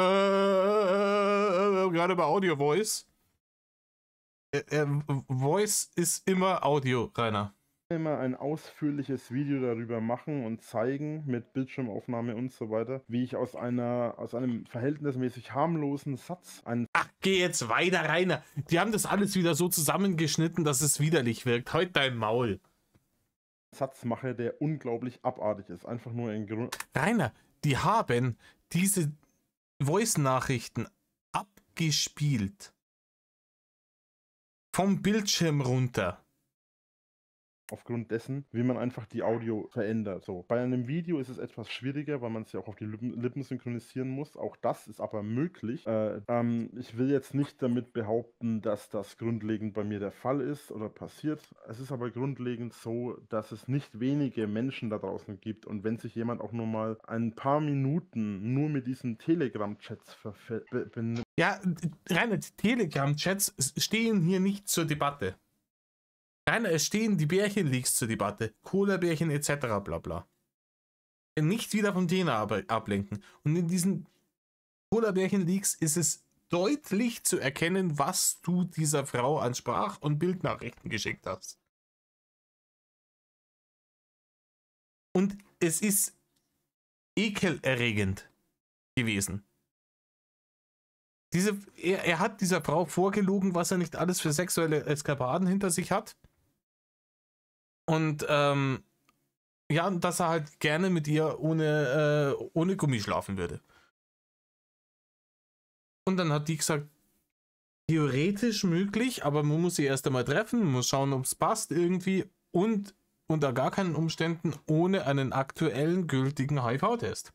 Gerade bei Audio Voice. Voice ist immer Audio, Rainer. Immer ein ausführliches Video darüber machen und zeigen mit Bildschirmaufnahme und so weiter, wie ich aus einem verhältnismäßig harmlosen Satz einen Ach, geh jetzt weiter, Rainer. Die haben das alles wieder so zusammengeschnitten, dass es widerlich wirkt. Halt dein Maul. Satz mache, der unglaublich abartig ist. Einfach nur in Grund. Rainer, die haben diese Voice-Nachrichten abgespielt. Vom Bildschirm runter. Aufgrund dessen, wie man einfach die Audio verändert. So. Bei einem Video ist es etwas schwieriger, weil man es ja auch auf die Lippen synchronisieren muss. Auch das ist aber möglich. Ich will jetzt nicht damit behaupten, dass das grundlegend bei mir der Fall ist oder passiert. Es ist aber grundlegend so, dass es nicht wenige Menschen da draußen gibt. Und wenn sich jemand auch nur mal ein paar Minuten nur mit diesen Telegram-Chats benimmt. Ja, Rainer, die Telegram-Chats stehen hier nicht zur Debatte. Rainer, es stehen die Bärchen-Leaks zur Debatte. Cola-Bärchen etc. bla bla. Nicht wieder vom Thema ablenken. Und in diesen Cola-Bärchen-Leaks ist es deutlich zu erkennen, was du dieser Frau an Sprach- und Bildnachrichten geschickt hast. Und es ist ekelerregend gewesen. Er hat dieser Frau vorgelogen, was er nicht alles für sexuelle Eskapaden hinter sich hat. Und ja, dass er halt gerne mit ihr ohne Gummi schlafen würde. Und dann hat die gesagt, theoretisch möglich, aber man muss sie erst einmal treffen, man muss schauen, ob es passt irgendwie. Und unter gar keinen Umständen ohne einen aktuellen gültigen HIV-Test.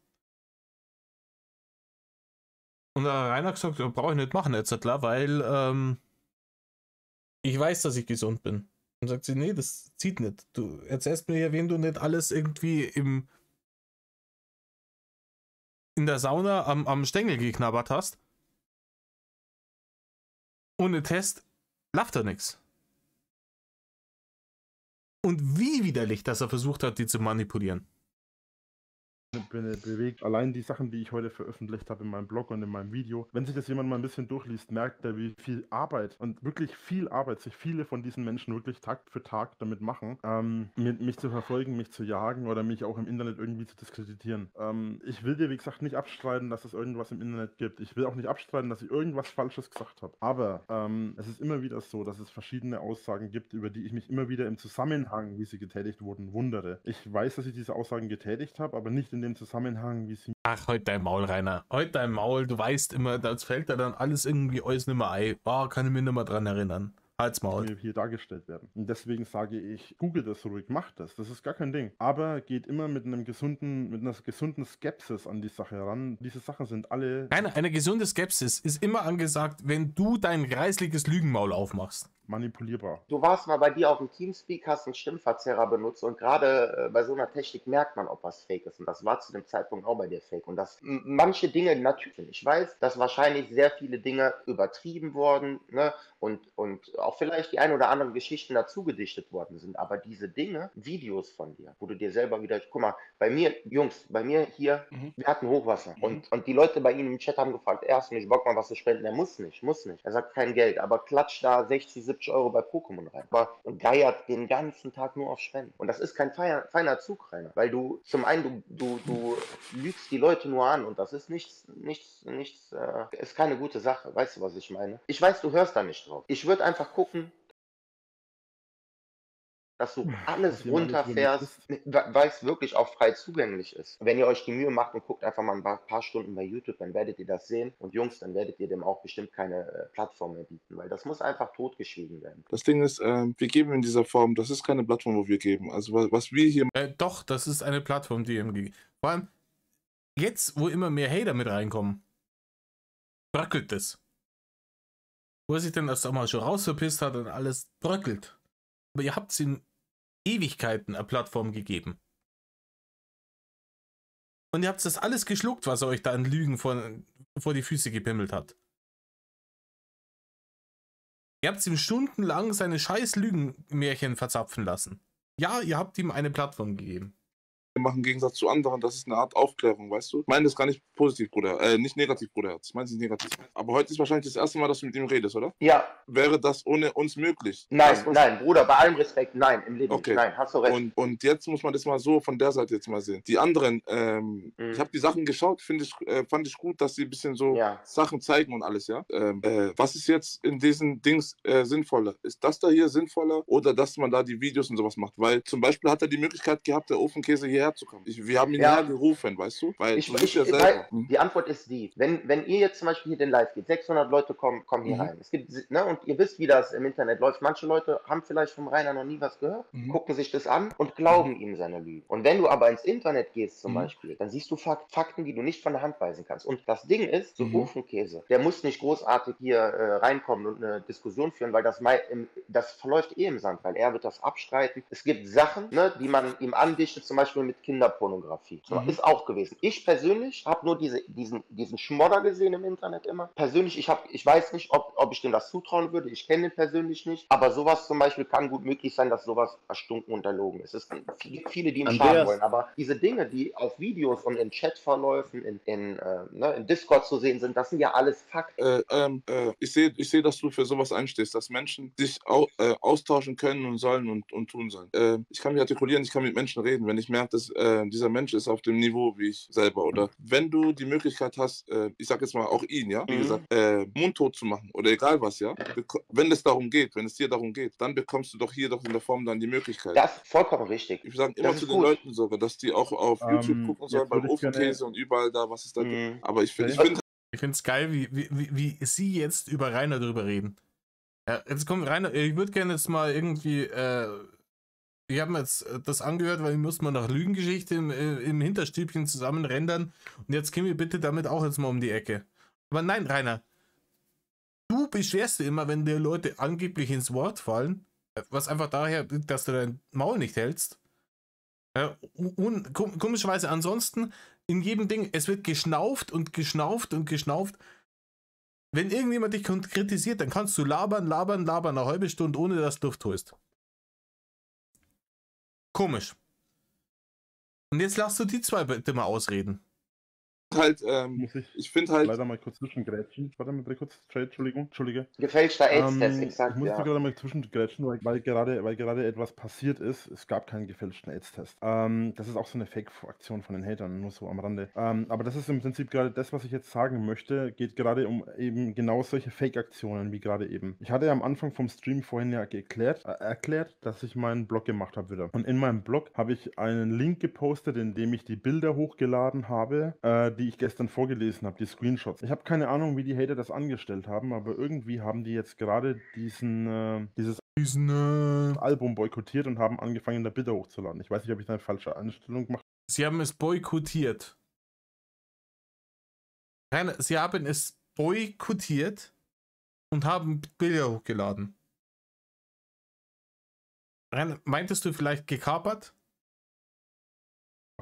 Und da hat Rainer gesagt, brauche ich nicht machen etc., weil ich weiß, dass ich gesund bin. Und sagt sie, nee, das zieht nicht. Du erzählst mir ja, wen du nicht alles irgendwie in der Sauna am Stängel geknabbert hast. Ohne Test läuft da nichts. Und wie widerlich, dass er versucht hat, die zu manipulieren. Bewegt. Allein die Sachen, die ich heute veröffentlicht habe in meinem Blog und in meinem Video, wenn sich das jemand mal ein bisschen durchliest, merkt er, wie viel Arbeit und wirklich viel Arbeit sich viele von diesen Menschen wirklich Tag für Tag damit machen, mich zu verfolgen, mich zu jagen oder mich auch im Internet irgendwie zu diskreditieren. Ich will dir, wie gesagt, nicht abstreiten, dass es irgendwas im Internet gibt. Ich will auch nicht abstreiten, dass ich irgendwas Falsches gesagt habe. Aber es ist immer wieder so, dass es verschiedene Aussagen gibt, über die ich mich immer wieder im Zusammenhang, wie sie getätigt wurden, wundere. Ich weiß, dass ich diese Aussagen getätigt habe, aber nicht in dem Zusammenhang, wie sie... Ach, halt dein Maul, Rainer. Halt dein Maul. Du weißt immer, das fällt dir dann alles irgendwie alles nicht mehr ein. Kann ich mich nicht mehr dran erinnern. Halt's Maul. Hier dargestellt werden. Und deswegen sage ich, googelt das ruhig, macht das. Das ist gar kein Ding. Aber geht immer mit einer gesunden Skepsis an die Sache heran. Diese Sachen sind alle... Eine gesunde Skepsis ist immer angesagt, wenn du dein greisliches Lügenmaul aufmachst. Manipulierbar. Du warst mal bei dir auf dem Teamspeak, hast einen Stimmverzerrer benutzt und gerade bei so einer Technik merkt man, ob was fake ist. Und das war zu dem Zeitpunkt auch bei dir fake. Und das manche Dinge natürlich. Ich weiß, dass wahrscheinlich sehr viele Dinge übertrieben wurden, ne? Und auch vielleicht die ein oder anderen Geschichten dazu gedichtet worden sind. Aber diese Dinge, Videos von dir, wo du dir selber wieder, guck mal, bei mir, Jungs, bei mir hier, wir hatten Hochwasser. Und die Leute bei Ihnen im Chat haben gefragt, er hast du nicht Bock mal was zu spenden? Er muss nicht. Er sagt kein Geld, aber klatscht da 60, 70 Euro bei Pokémon rein. Und geiert den ganzen Tag nur auf Spenden. Und das ist kein feiner Zug, Rainer. Weil du, zum einen, du lügst die Leute nur an und das ist ist keine gute Sache. Weißt du, was ich meine? Ich weiß, du hörst da nicht drauf. Ich würde einfach gucken, dass du alles runterfährst, weil es wirklich auch frei zugänglich ist. Wenn ihr euch die Mühe macht und guckt einfach mal ein paar Stunden bei YouTube, dann werdet ihr das sehen. Und Jungs, dann werdet ihr dem auch bestimmt keine Plattform mehr bieten, weil das muss einfach totgeschwiegen werden. Das Ding ist, wir geben in dieser Form, das ist keine Plattform, wo wir geben. Also was wir hier... Doch, das ist eine Plattform, die ihm... Vor allem, jetzt, wo immer mehr Hater mit reinkommen, bröckelt es. Wo er sich dann erst einmal schon rausverpisst hat und alles bröckelt. Aber ihr habt in Ewigkeiten eine Plattform gegeben. Und ihr habt das alles geschluckt, was er euch da an Lügen vor die Füße gepimmelt hat. Ihr habt ihm stundenlang seine scheiß Lügenmärchen verzapfen lassen. Ja, ihr habt ihm eine Plattform gegeben. machen im Gegensatz zu anderen, das ist eine Art Aufklärung, weißt du? Ich meine das gar nicht positiv, Bruder. Nicht negativ, Bruder. Ich meine es nicht negativ. Aber heute ist wahrscheinlich das erste Mal, dass du mit ihm redest, oder? Ja. Wäre das ohne uns möglich? Nein, Bruder, bei allem Respekt, nein, im Leben nicht. Nein, hast du recht. Und jetzt muss man das mal so von der Seite jetzt mal sehen. Die anderen, ich habe die Sachen geschaut, fand ich gut, dass sie ein bisschen so Sachen zeigen und alles, ja? Was ist jetzt in diesen Dings sinnvoller? Ist das da hier sinnvoller oder dass man da die Videos und sowas macht? Weil zum Beispiel hat er die Möglichkeit gehabt, der Ofenkäse hierher zu kommen. Wir haben ihn hergerufen, weißt du? Weil die Antwort ist die. Wenn ihr jetzt zum Beispiel hier den Live geht, 600 Leute kommen hier rein. Es gibt, ne, und ihr wisst, wie das im Internet läuft. Manche Leute haben vielleicht vom Rainer noch nie was gehört, gucken sich das an und glauben ihm seine Lügen. Und wenn du aber ins Internet gehst zum Beispiel, dann siehst du Fakten, die du nicht von der Hand weisen kannst. Und das Ding ist, so Ofenkäse, der muss nicht großartig hier reinkommen und eine Diskussion führen, weil das verläuft im Sand, weil er wird das abstreiten. Es gibt Sachen, ne, die man ihm andichtet, zum Beispiel mit Kinderpornografie. So, ist auch gewesen. Ich persönlich habe nur diesen Schmodder gesehen im Internet immer. Persönlich, ich weiß nicht, ob ich dem das zutrauen würde. Ich kenne ihn persönlich nicht. Aber sowas zum Beispiel kann gut möglich sein, dass sowas erstunken und erlogen ist. Es gibt viele, die ihm schaden wollen. Aber diese Dinge, die auf Videos und in Chatverläufen, in Discord zu sehen sind, das sind ja alles Fakten. Ich sehe, dass du für sowas einstehst, dass Menschen sich austauschen können und sollen und tun sollen. Ich kann mich artikulieren, ich kann mit Menschen reden, wenn ich merke, dass dieser Mensch ist auf dem Niveau wie ich selber. Oder wenn du die Möglichkeit hast, ich sag jetzt mal auch ihn, ja, wie gesagt, mundtot zu machen oder egal was, ja, wenn es dir darum geht, dann bekommst du doch hier in der Form dann die Möglichkeit. Das ist vollkommen richtig. Ich sage immer zu den Leuten sogar, dass die auch auf YouTube gucken sollen, beim Ofenkäse und überall da, was es da gibt. Aber ich finde es geil, wie sie jetzt über Rainer drüber reden. Ja, jetzt kommt Rainer, ich würde gerne jetzt mal irgendwie Ich habe mir jetzt das angehört, weil ich muss mal nach Lügengeschichte im Hinterstübchen zusammen rendern. Und jetzt komm mir bitte damit auch jetzt mal um die Ecke. Aber nein, Rainer. Du beschwerst dich immer, wenn dir Leute angeblich ins Wort fallen, was einfach daher, dass du dein Maul nicht hältst. Und komischerweise ansonsten in jedem Ding, es wird geschnauft und geschnauft und geschnauft. Wenn irgendjemand dich kritisiert, dann kannst du labern, eine halbe Stunde, ohne dass du Luft holst. Komisch. Und jetzt lass du die zwei bitte mal ausreden. Halt, Muss ich finde halt. leider mal kurz zwischengrätschen. Warte mal bitte kurz, Entschuldige. Gefälschter AIDS-Test, Ich exakt, muss ja. gerade mal zwischengrätschen, weil gerade etwas passiert ist. Es gab keinen gefälschten AIDS-Test. Das ist auch so eine Fake-Aktion von den Hatern, nur so am Rande. Aber das ist im Prinzip gerade das, was ich jetzt sagen möchte, geht gerade um eben genau solche Fake-Aktionen wie gerade eben. Ich hatte ja am Anfang vom Stream vorhin ja erklärt, dass ich meinen Blog gemacht habe wieder. Und in meinem Blog habe ich einen Link gepostet, in dem ich die Bilder hochgeladen habe, die ich gestern vorgelesen habe, die Screenshots. Ich habe keine Ahnung, wie die Hater das angestellt haben, aber irgendwie haben die jetzt gerade dieses Album boykottiert und haben angefangen, da Bilder hochzuladen. Ich weiß nicht, ob ich da eine falsche Einstellung gemacht habe. Sie haben es boykottiert. Nein, sie haben es boykottiert und haben Bilder hochgeladen. Rainer, meintest du vielleicht gekapert?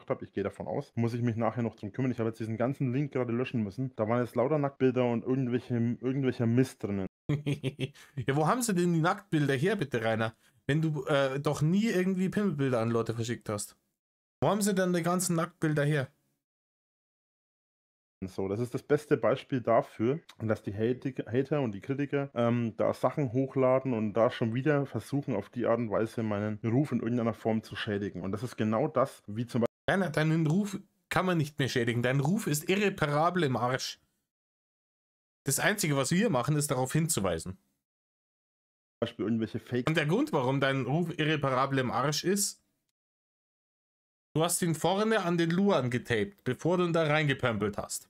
Habe. Ich gehe davon aus. Muss ich mich nachher noch drum kümmern. Ich habe jetzt diesen ganzen Link gerade löschen müssen. Da waren jetzt lauter Nacktbilder und irgendwelcher Mist drinnen. Ja, wo haben sie denn die Nacktbilder her, bitte, Rainer? Wenn du doch nie irgendwie Pimmelbilder an Leute verschickt hast. Wo haben sie denn die ganzen Nacktbilder her? So, das ist das beste Beispiel dafür, dass die Hater und die Kritiker da Sachen hochladen und da schon wieder versuchen, auf die Art und Weise meinen Ruf in irgendeiner Form zu schädigen. Und das ist genau das, wie zum Beispiel. Rainer, deinen Ruf kann man nicht mehr schädigen. Dein Ruf ist irreparabel im Arsch. Das Einzige, was wir machen, ist darauf hinzuweisen. Irgendwelche Fake. Und der Grund, warum dein Ruf irreparabel im Arsch ist, du hast ihn vorne an den Luan getaped, bevor du ihn da reingepömpelt hast.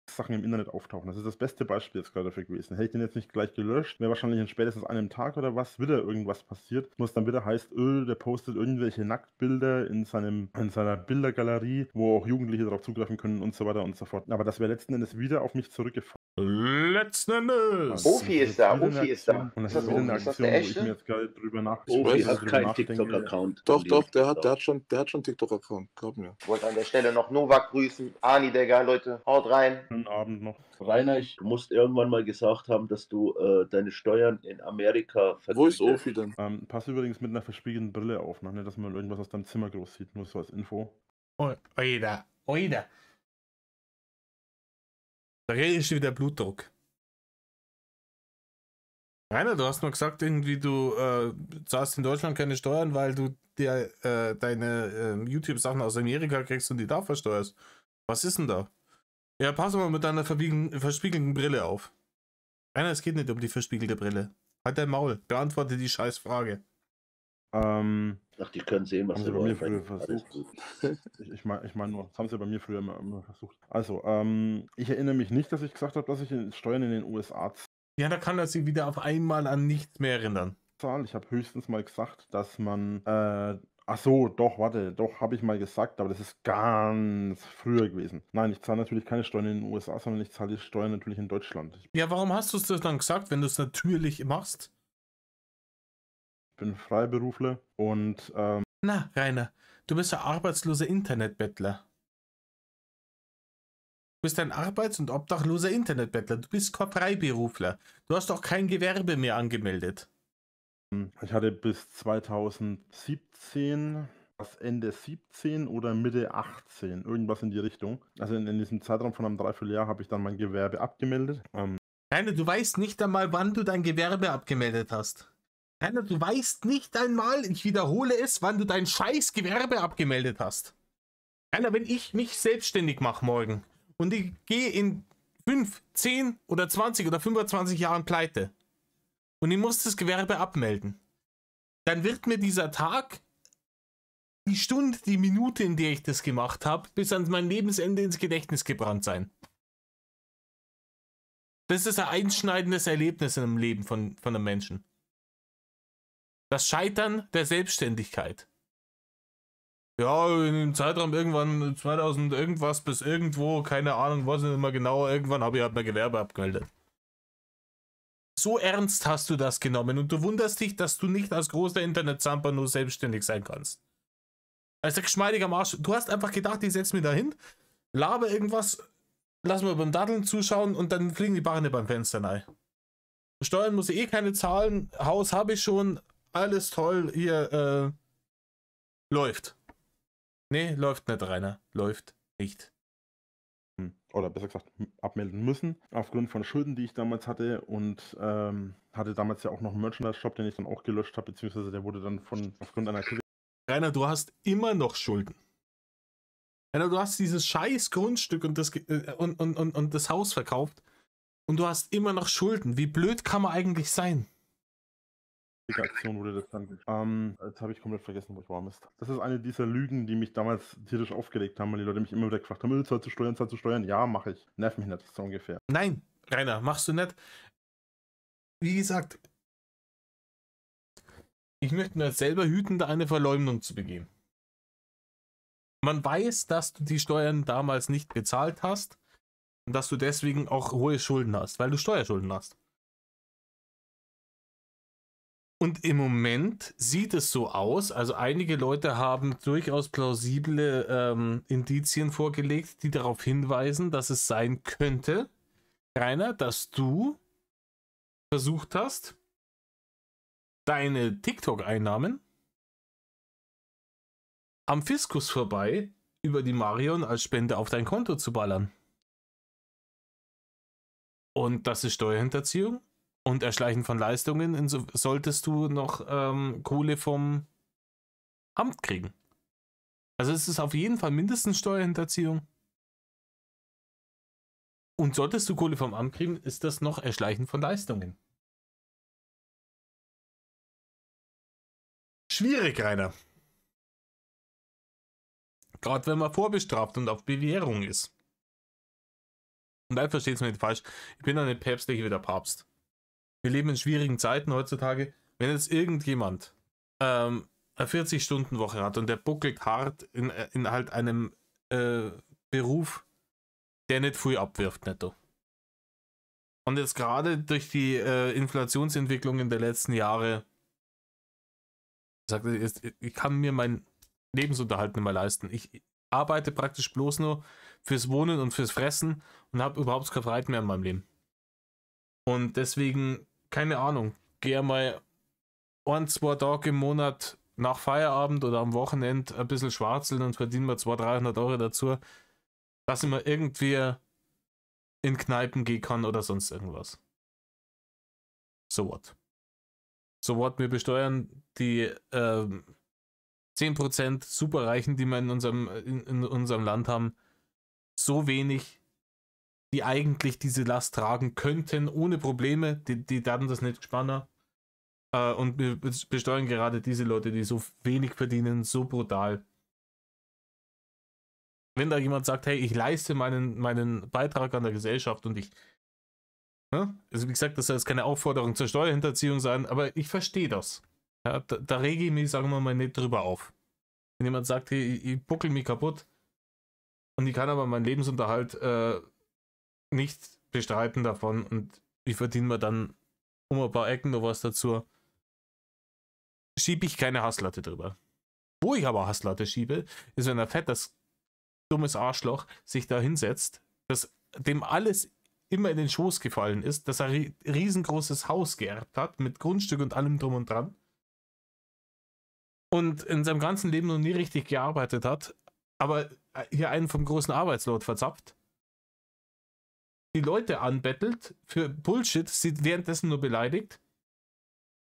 Sachen im Internet auftauchen. Das ist das beste Beispiel jetzt gerade dafür gewesen. Hätte ich den jetzt nicht gleich gelöscht, wäre wahrscheinlich in spätestens einem Tag oder was wieder irgendwas passiert, wo es dann wieder heißt, der postet irgendwelche Nacktbilder in seiner Bildergalerie, wo auch Jugendliche darauf zugreifen können und so weiter und so fort. Aber das wäre letzten Endes wieder auf mich zurückgefallen. Letzten Endes! Ofi ist da. Und das ist wieder eine Aktion, wo der ich mir jetzt gerade drüber Ofi nachdenke. hat keinen TikTok-Account. Doch, der hat schon TikTok-Account, glaub mir. Ich wollte an der Stelle noch Novak grüßen. Ani, Digga, Leute, haut rein. Schönen Abend noch. Rainer, du musst irgendwann mal gesagt haben, dass du deine Steuern in Amerika Wo ist vergütest. Ofi denn? Pass übrigens mit einer verspiegelten Brille auf, ne? Nicht, dass man irgendwas aus deinem Zimmer groß sieht, nur so als Info. Oida. Da ist wieder Blutdruck. Rainer, du hast mal gesagt, irgendwie du zahlst in Deutschland keine Steuern, weil du dir deine YouTube-Sachen aus Amerika kriegst und die da versteuerst. Was ist denn da? Ja, pass mal mit deiner verspiegelten Brille auf. Rainer, es geht nicht um die verspiegelte Brille. Halt dein Maul, beantworte die scheiß Frage. Ach, die können sehen, was Haben sie sie bei mir wollen. früher Alles versucht. gut. Ich meine nur, das haben sie bei mir früher immer versucht. Also, ich erinnere mich nicht, dass ich gesagt habe, dass ich Steuern in den USA Ja, da kann er sich wieder auf einmal an nichts mehr erinnern. zahle. Ich habe höchstens mal gesagt, dass man, ach so, doch, habe ich mal gesagt, aber das ist ganz früher gewesen. Nein, ich zahle natürlich keine Steuern in den USA, sondern ich zahle die Steuern natürlich in Deutschland. Ich Ja, warum hast du es dann gesagt, wenn du es natürlich machst? bin Freiberufler und, Na, Rainer, du bist ein arbeitsloser Internetbettler. Du bist ein arbeits- und obdachloser Internetbettler. Du bist kein Freiberufler. Du hast doch kein Gewerbe mehr angemeldet. ich hatte bis 2017, das Ende 17 oder Mitte 18, irgendwas in die Richtung. Also in diesem Zeitraum von einem Dreivierteljahr habe ich dann mein Gewerbe abgemeldet. Rainer, du weißt nicht einmal, wann du dein Gewerbe abgemeldet hast. Rainer, du weißt nicht einmal, ich wiederhole es, wann du dein scheiß Gewerbe abgemeldet hast. Rainer, wenn ich mich selbstständig mache morgen und ich gehe in 5, 10 oder 20 oder 25 Jahren pleite und ich muss das Gewerbe abmelden, dann wird mir dieser Tag, die Stunde, die Minute, in der ich das gemacht habe, bis an mein Lebensende ins Gedächtnis gebrannt sein. Das ist ein einschneidendes Erlebnis in einem Leben von einem Menschen. Das Scheitern der Selbstständigkeit. Ja, in dem Zeitraum irgendwann 2000 irgendwas bis irgendwo, keine Ahnung, weiß nicht mehr genau, irgendwann habe ich halt mein Gewerbe abgemeldet. So ernst hast du das genommen und du wunderst dich, dass du nicht als großer Internet-Zamper nur selbstständig sein kannst. Also geschmeidig am Arsch. Du hast einfach gedacht, ich setze mich da hin, laber irgendwas, lass mal beim Daddeln zuschauen und dann fliegen die Barren beim Fenster rein. Steuern muss ich eh keine zahlen, Haus habe ich schon, alles toll, hier, läuft. Nee, läuft nicht, Rainer. Läuft nicht. Oder besser gesagt, abmelden müssen, aufgrund von Schulden, die ich damals hatte und hatte damals ja auch noch einen Merchandise-Shop, den ich dann auch gelöscht habe, beziehungsweise der wurde dann aufgrund einer Krise. Rainer, du hast immer noch Schulden. Rainer, du hast dieses scheiß Grundstück und das Haus verkauft und du hast immer noch Schulden. Wie blöd kann man eigentlich sein? Aktion wurde das dann. Jetzt habe ich komplett vergessen, wo ich war. Mist. Das ist eine dieser Lügen, die mich damals tierisch aufgeregt haben, weil die Leute mich immer wieder gefragt haben, Zahl zu steuern. Ja, mache ich. Nerv mich nicht, so ungefähr. Nein, Rainer, machst du nicht. Wie gesagt, ich möchte mir selber hüten, da eine Verleumdung zu begehen. Man weiß, dass du die Steuern damals nicht bezahlt hast und dass du deswegen auch hohe Schulden hast, weil du Steuerschulden hast. Und im Moment sieht es so aus, also einige Leute haben durchaus plausible Indizien vorgelegt, die darauf hinweisen, dass es sein könnte, Rainer, dass du versucht hast, deine TikTok-Einnahmen am Fiskus vorbei über die Marion als Spende auf dein Konto zu ballern. Und das ist Steuerhinterziehung. Und Erschleichen von Leistungen, solltest du noch Kohle vom Amt kriegen. Also es ist auf jeden Fall mindestens Steuerhinterziehung. Und solltest du Kohle vom Amt kriegen, ist das noch Erschleichen von Leistungen. Schwierig, Rainer. Gerade wenn man vorbestraft und auf Bewährung ist. Und dann versteht es mir nicht falsch. Ich bin ja nicht päpstlich wie der Papst. Wir leben in schwierigen Zeiten heutzutage. Wenn jetzt irgendjemand eine 40-Stunden-Woche hat und der buckelt hart in halt einem Beruf, der nicht viel abwirft, netto. Und jetzt gerade durch die Inflationsentwicklung der letzten Jahre, ich kann mir meinen Lebensunterhalt nicht mehr leisten. Ich arbeite praktisch bloß nur fürs Wohnen und fürs Fressen und habe überhaupt keine Freiheit mehr in meinem Leben. Und deswegen, keine Ahnung, gehe mal 1-2 Tage im Monat nach Feierabend oder am Wochenende ein bisschen schwarzeln und verdiene mir 200-300 Euro dazu, dass ich mal irgendwie in Kneipen gehen kann oder sonst irgendwas. So what? So what, wir besteuern die 10% Superreichen, die wir in unserem Land haben, so wenig, die eigentlich diese Last tragen könnten, ohne Probleme, die werden das nicht spannen. Und wir besteuern gerade diese Leute, die so wenig verdienen, so brutal. Wenn da jemand sagt, hey, ich leiste meinen Beitrag an der Gesellschaft und ich, also wie gesagt, das soll jetzt keine Aufforderung zur Steuerhinterziehung sein, aber ich verstehe das. Ja, da rege ich mich, sagen wir mal, nicht drüber auf. Wenn jemand sagt, hey, ich buckel mich kaputt und ich kann aber meinen Lebensunterhalt nicht bestreiten davon und ich verdiene mir dann um ein paar Ecken noch was dazu, schiebe ich keine Hasslatte drüber. Wo ich aber Hasslatte schiebe, ist, wenn ein fettes, dummes Arschloch sich da hinsetzt, dass dem alles immer in den Schoß gefallen ist, dass er ein riesengroßes Haus geerbt hat, mit Grundstück und allem drum und dran und in seinem ganzen Leben noch nie richtig gearbeitet hat, aber hier einen vom großen Arbeitslot verzapft, die Leute anbettelt für Bullshit, sie währenddessen nur beleidigt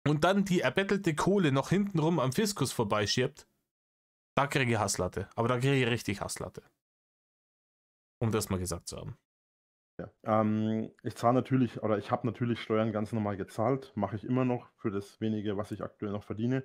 und dann die erbettelte Kohle noch hintenrum am Fiskus vorbeischiebt, da kriege ich Hasslatte. Aber da kriege ich richtig Hasslatte. Um das mal gesagt zu haben. Ja. Ich zahle natürlich, oder ich habe natürlich Steuern ganz normal gezahlt. Mache ich immer noch für das wenige, was ich aktuell noch verdiene.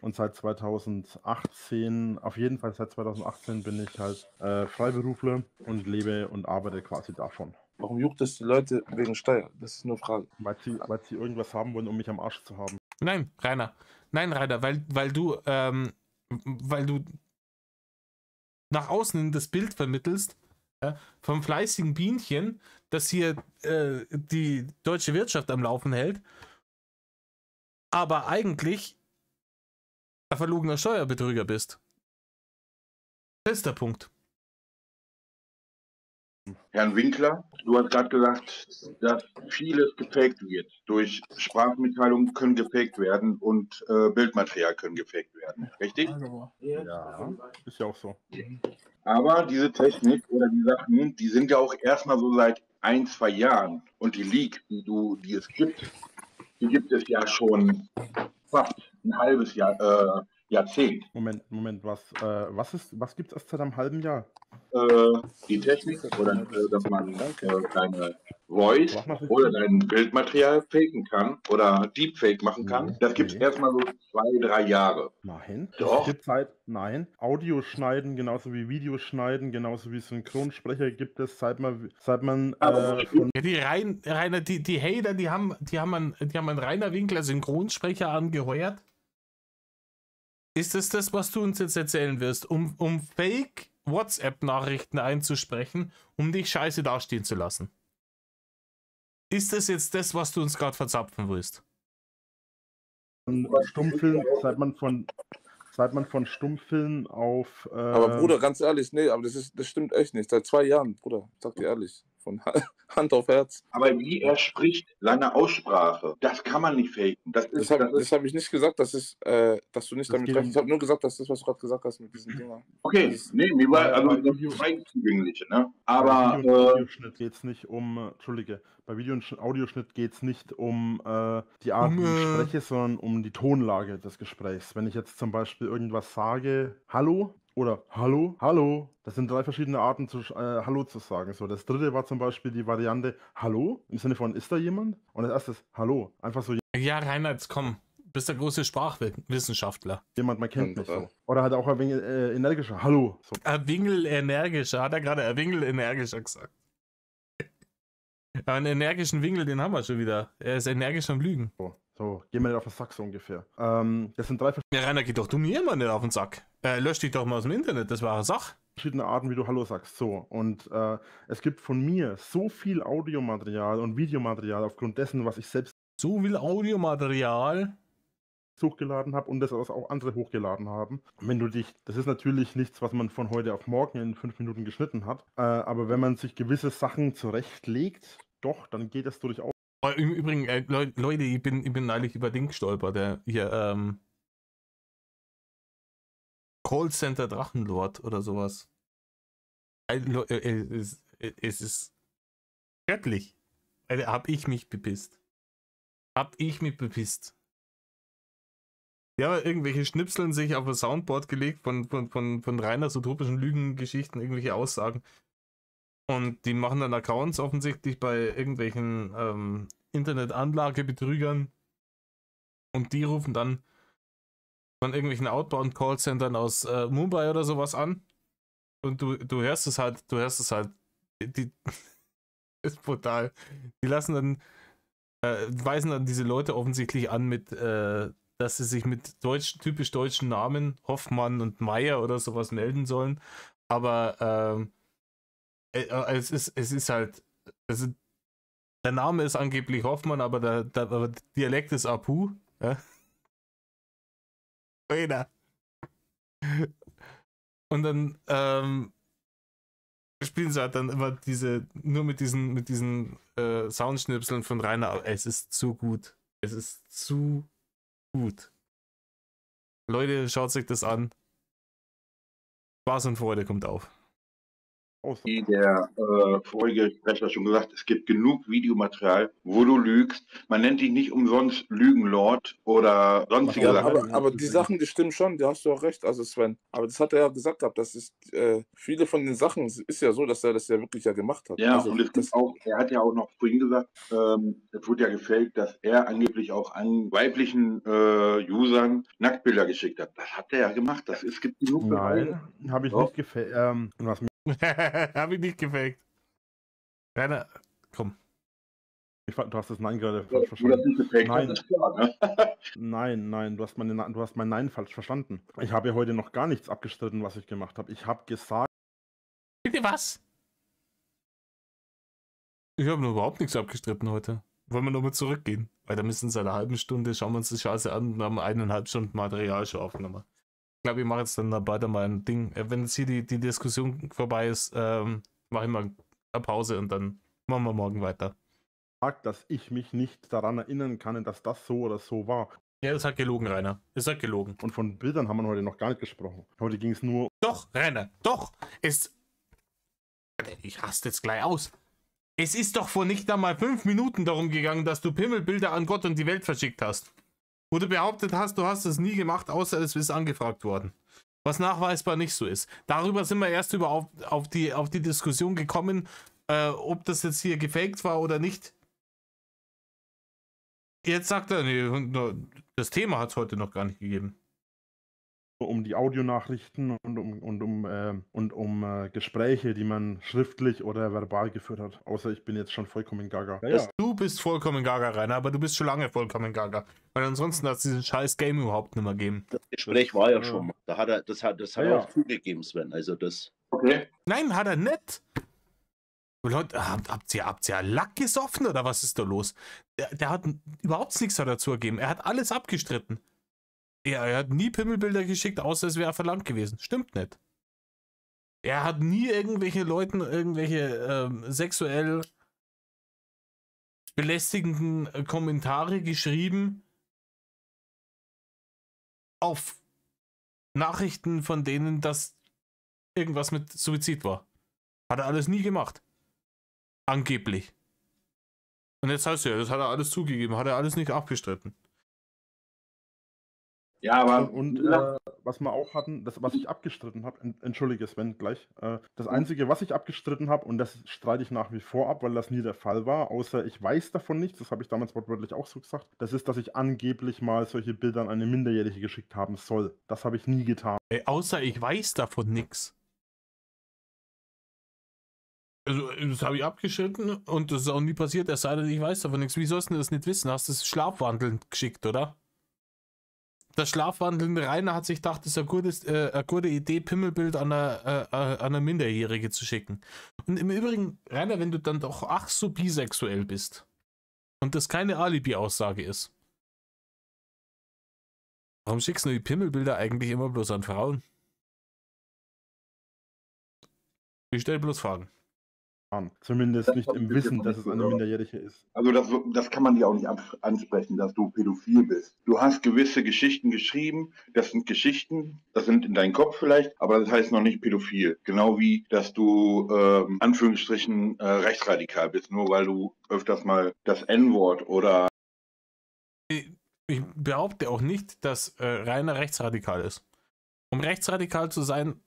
Und seit 2018, auf jeden Fall seit 2018 bin ich halt Freiberufler und lebe und arbeite quasi davon. Warum juckt es die Leute wegen Steuer? Das ist nur eine Frage. Weil sie irgendwas haben wollen, um mich am Arsch zu haben. Nein, Rainer. Nein, Rainer, weil du nach außen hin das Bild vermittelst, ja, vom fleißigen Bienchen, das hier die deutsche Wirtschaft am Laufen hält, aber eigentlich ein verlogener Steuerbetrüger bist. Das ist der Punkt. Herrn Winkler, du hast gerade gesagt, dass vieles gefaked wird. Durch Sprachmitteilungen können gefaked werden und Bildmaterial können gefaked werden. Richtig? Ja, ist ja auch so. Aber diese Technik oder die Sachen, die sind ja auch erstmal so seit 1, 2 Jahren. Und die Leaks, die es gibt, die gibt es ja schon fast ein halbes Jahrzehnt. Moment, was gibt's erst seit einem halben Jahr? Die Technik oder dass man deine Voice oder dein Bildmaterial faken kann oder Deepfake machen kann, das gibt es erstmal so 2, 3 Jahre. Nein. Doch. Nein. Audio schneiden, genauso wie Videos schneiden, genauso wie Synchronsprecher gibt es, seit man von Ja, die Rainer, die Hater, die haben einen Rainer Winkler Synchronsprecher angeheuert. Ist es das, was du uns jetzt erzählen wirst, um Fake WhatsApp-Nachrichten einzusprechen, um dich scheiße dastehen zu lassen? Ist das jetzt das, was du uns gerade verzapfen willst? Stummfilm, seit man von Stummfilm auf Aber Bruder, ganz ehrlich, nee, aber das stimmt echt nicht. Seit 2 Jahren, Bruder, sag dir ehrlich. Von Hand auf Herz. Aber wie er spricht, seine Aussprache, das kann man nicht faken. Das hab ich nicht gesagt, dass du nicht damit rechnest. Ich habe nur gesagt, dass das, was du gerade gesagt hast mit diesen Dingen. Okay, nee, mir war also das frei zugängliche, ne? Aber bei Videoschnitt geht es nicht um, bei Video- und Audioschnitt geht es nicht um die Art, wie ich spreche, sondern um die Tonlage des Gesprächs. Wenn ich jetzt zum Beispiel irgendwas sage, hallo oder hallo, das sind 3 verschiedene Arten, Hallo zu sagen. So, das dritte war zum Beispiel die Variante Hallo, im Sinne von, ist da jemand? Und das erste ist Hallo, einfach so Ja, Rainer, jetzt komm. Du bist der große Sprachwissenschaftler. jemand, man kennt mich so. Oder halt auch ein wenig energischer Hallo. So. Ein Wingel energischer, hat er gerade ein Wingel energischer gesagt. Aber einen energischen Wingel, den haben wir schon wieder. Er ist energisch am Lügen. So, gehen wir nicht auf den Sack so ungefähr. Das sind 3 Ja, Rainer, geht doch du mir immer nicht auf den Sack. Lösch dich doch mal aus dem Internet, das war eine Sache. verschiedene Arten, wie du Hallo sagst. So, und es gibt von mir so viel Audiomaterial und Videomaterial aufgrund dessen, was ich selbst So viel Audiomaterial. hochgeladen habe und das auch andere hochgeladen haben. Das ist natürlich nichts, was man von heute auf morgen in 5 Minuten geschnitten hat, aber wenn man sich gewisse Sachen zurechtlegt, doch, dann geht es durchaus. Im Übrigen, Leute, ich bin neulich über Ding gestolpert, der hier, Callcenter Drachenlord oder sowas. Es ist göttlich. Hab ich mich bepisst. Ja, irgendwelche Schnipseln sich auf ein Soundboard gelegt von Rainers utopischen Lügengeschichten, irgendwelche Aussagen. Und die machen dann Accounts offensichtlich bei irgendwelchen Internetanlagebetrügern. Und die rufen dann von irgendwelchen Outbound-Callcentern aus Mumbai oder sowas an. Und du hörst es halt, ist brutal. Die lassen dann, weisen dann diese Leute offensichtlich an mit, dass sie sich mit typisch deutschen Namen, Hoffmann und Meier oder sowas melden sollen. Aber es ist halt, der Name ist angeblich Hoffmann, aber der Dialekt ist Apu. Ja? Und dann spielen sie halt dann immer nur mit diesen Soundschnipseln von Rainer. Es ist zu gut. Es ist zu gut. Leute, schaut euch das an. Spaß und Freude kommt auf. Wie der vorige Sprecher schon gesagt, es gibt genug Videomaterial, wo du lügst. Man nennt dich nicht umsonst Lügenlord oder sonstige Sachen. Aber die Sachen, die stimmen schon, da hast du auch recht, also Sven. Aber das hat er ja gesagt gehabt, das ist, viele von den Sachen ist ja so, dass er das ja wirklich ja gemacht hat. Ja, also, und es gibt auch, er hat ja auch noch vorhin gesagt, es wurde ja gefaked, dass er angeblich auch an weiblichen Usern Nacktbilder geschickt hat. Das hat er ja gemacht. Es gibt genug. Nein, habe ich nicht gefällt. Hab ich nicht gefaked. Rainer, Komm. Du hast das Nein gerade Du falsch das verstanden. nicht gefaked hast, Nein. ist klar, ne? Nein, du hast mein Nein falsch verstanden. Ich habe ja heute noch gar nichts abgestritten, was ich gemacht habe. Ich habe gesagt, Bitte was? Ich habe nur überhaupt nichts abgestritten heute. Wollen wir nochmal zurückgehen? Weil da müssen seit einer halben Stunde, schauen wir uns die Scheiße an und haben 1,5 Stunden Material schon aufgenommen. Ich glaube, ich mache jetzt dann weiter mal ein Ding. Wenn jetzt hier die Diskussion vorbei ist, mache ich mal eine Pause und dann machen wir morgen weiter. dass ich mich nicht daran erinnern kann, dass das so oder so war. Ja, es hat gelogen, Rainer. Es hat gelogen. Und von Bildern haben wir heute noch gar nicht gesprochen. Heute ging es nur. Doch, Rainer, doch. Ich raste jetzt gleich aus. Es ist doch vor nicht einmal 5 Minuten darum gegangen, dass du Pimmelbilder an Gott und die Welt verschickt hast. Wo du behauptet hast, du hast es nie gemacht, außer es ist angefragt worden. Was nachweisbar nicht so ist. Darüber sind wir erst auf die Diskussion gekommen, ob das jetzt hier gefaked war oder nicht. Jetzt sagt er, nee, das Thema hat es heute noch gar nicht gegeben. Um die Audionachrichten und um Gespräche, die man schriftlich oder verbal geführt hat. Außer ich bin jetzt schon vollkommen gaga. Ja. Du bist vollkommen gaga, Rainer, aber du bist schon lange vollkommen gaga. Weil ansonsten hat es diesen scheiß Game überhaupt nicht mehr gegeben. Das Gespräch war ja schon mal. Da hat er, das hat er auch zugegeben, Sven. Also das. Okay. Nein, hat er nicht. Leute, habt ihr Lack gesoffen oder was ist da los? Der hat überhaupt nichts dazu ergeben. Er hat alles abgestritten. Er hat nie Pimmelbilder geschickt, außer es wäre verlangt gewesen. Stimmt nicht. Er hat nie irgendwelche Leuten irgendwelche sexuell belästigenden Kommentare geschrieben auf Nachrichten, von denen das irgendwas mit Suizid war. Hat er alles nie gemacht. Angeblich. Und jetzt heißt ja, das hat er alles zugegeben, hat er alles nicht abgestritten. Ja, aber was wir auch hatten, was ich abgestritten habe, entschuldige Sven, gleich. Das Einzige, was ich abgestritten habe, und das streite ich nach wie vor ab, weil das nie der Fall war, außer ich weiß davon nichts, das habe ich damals wortwörtlich auch so gesagt, das ist, dass ich angeblich mal solche Bilder an eine Minderjährige geschickt haben soll. Das habe ich nie getan. Außer ich weiß davon nichts. Also, das habe ich abgeschnitten und das ist auch nie passiert, es sei denn, ich weiß davon nichts. Wie sollst du das nicht wissen? Hast du das Schlafwandeln geschickt, oder? Das schlafwandelnde Rainer hat sich gedacht, das ist eine gute Idee, Pimmelbild an eine Minderjährige zu schicken. Und im Übrigen, Rainer, wenn du dann doch ach so bisexuell bist und das keine Alibi-Aussage ist, warum schickst du die Pimmelbilder eigentlich immer bloß an Frauen? Ich stelle bloß Fragen. Zumindest nicht im Wissen, dass es eine Minderjährige ist. Also das kann man dir auch nicht ansprechen, dass du pädophil bist. Du hast gewisse Geschichten geschrieben, das sind Geschichten, das sind in deinem Kopf vielleicht, aber das heißt noch nicht pädophil. Genau wie, dass du Anführungsstrichen rechtsradikal bist, nur weil du öfters mal das N-Wort oder... Ich behaupte auch nicht, dass Rainer rechtsradikal ist. Um rechtsradikal zu sein,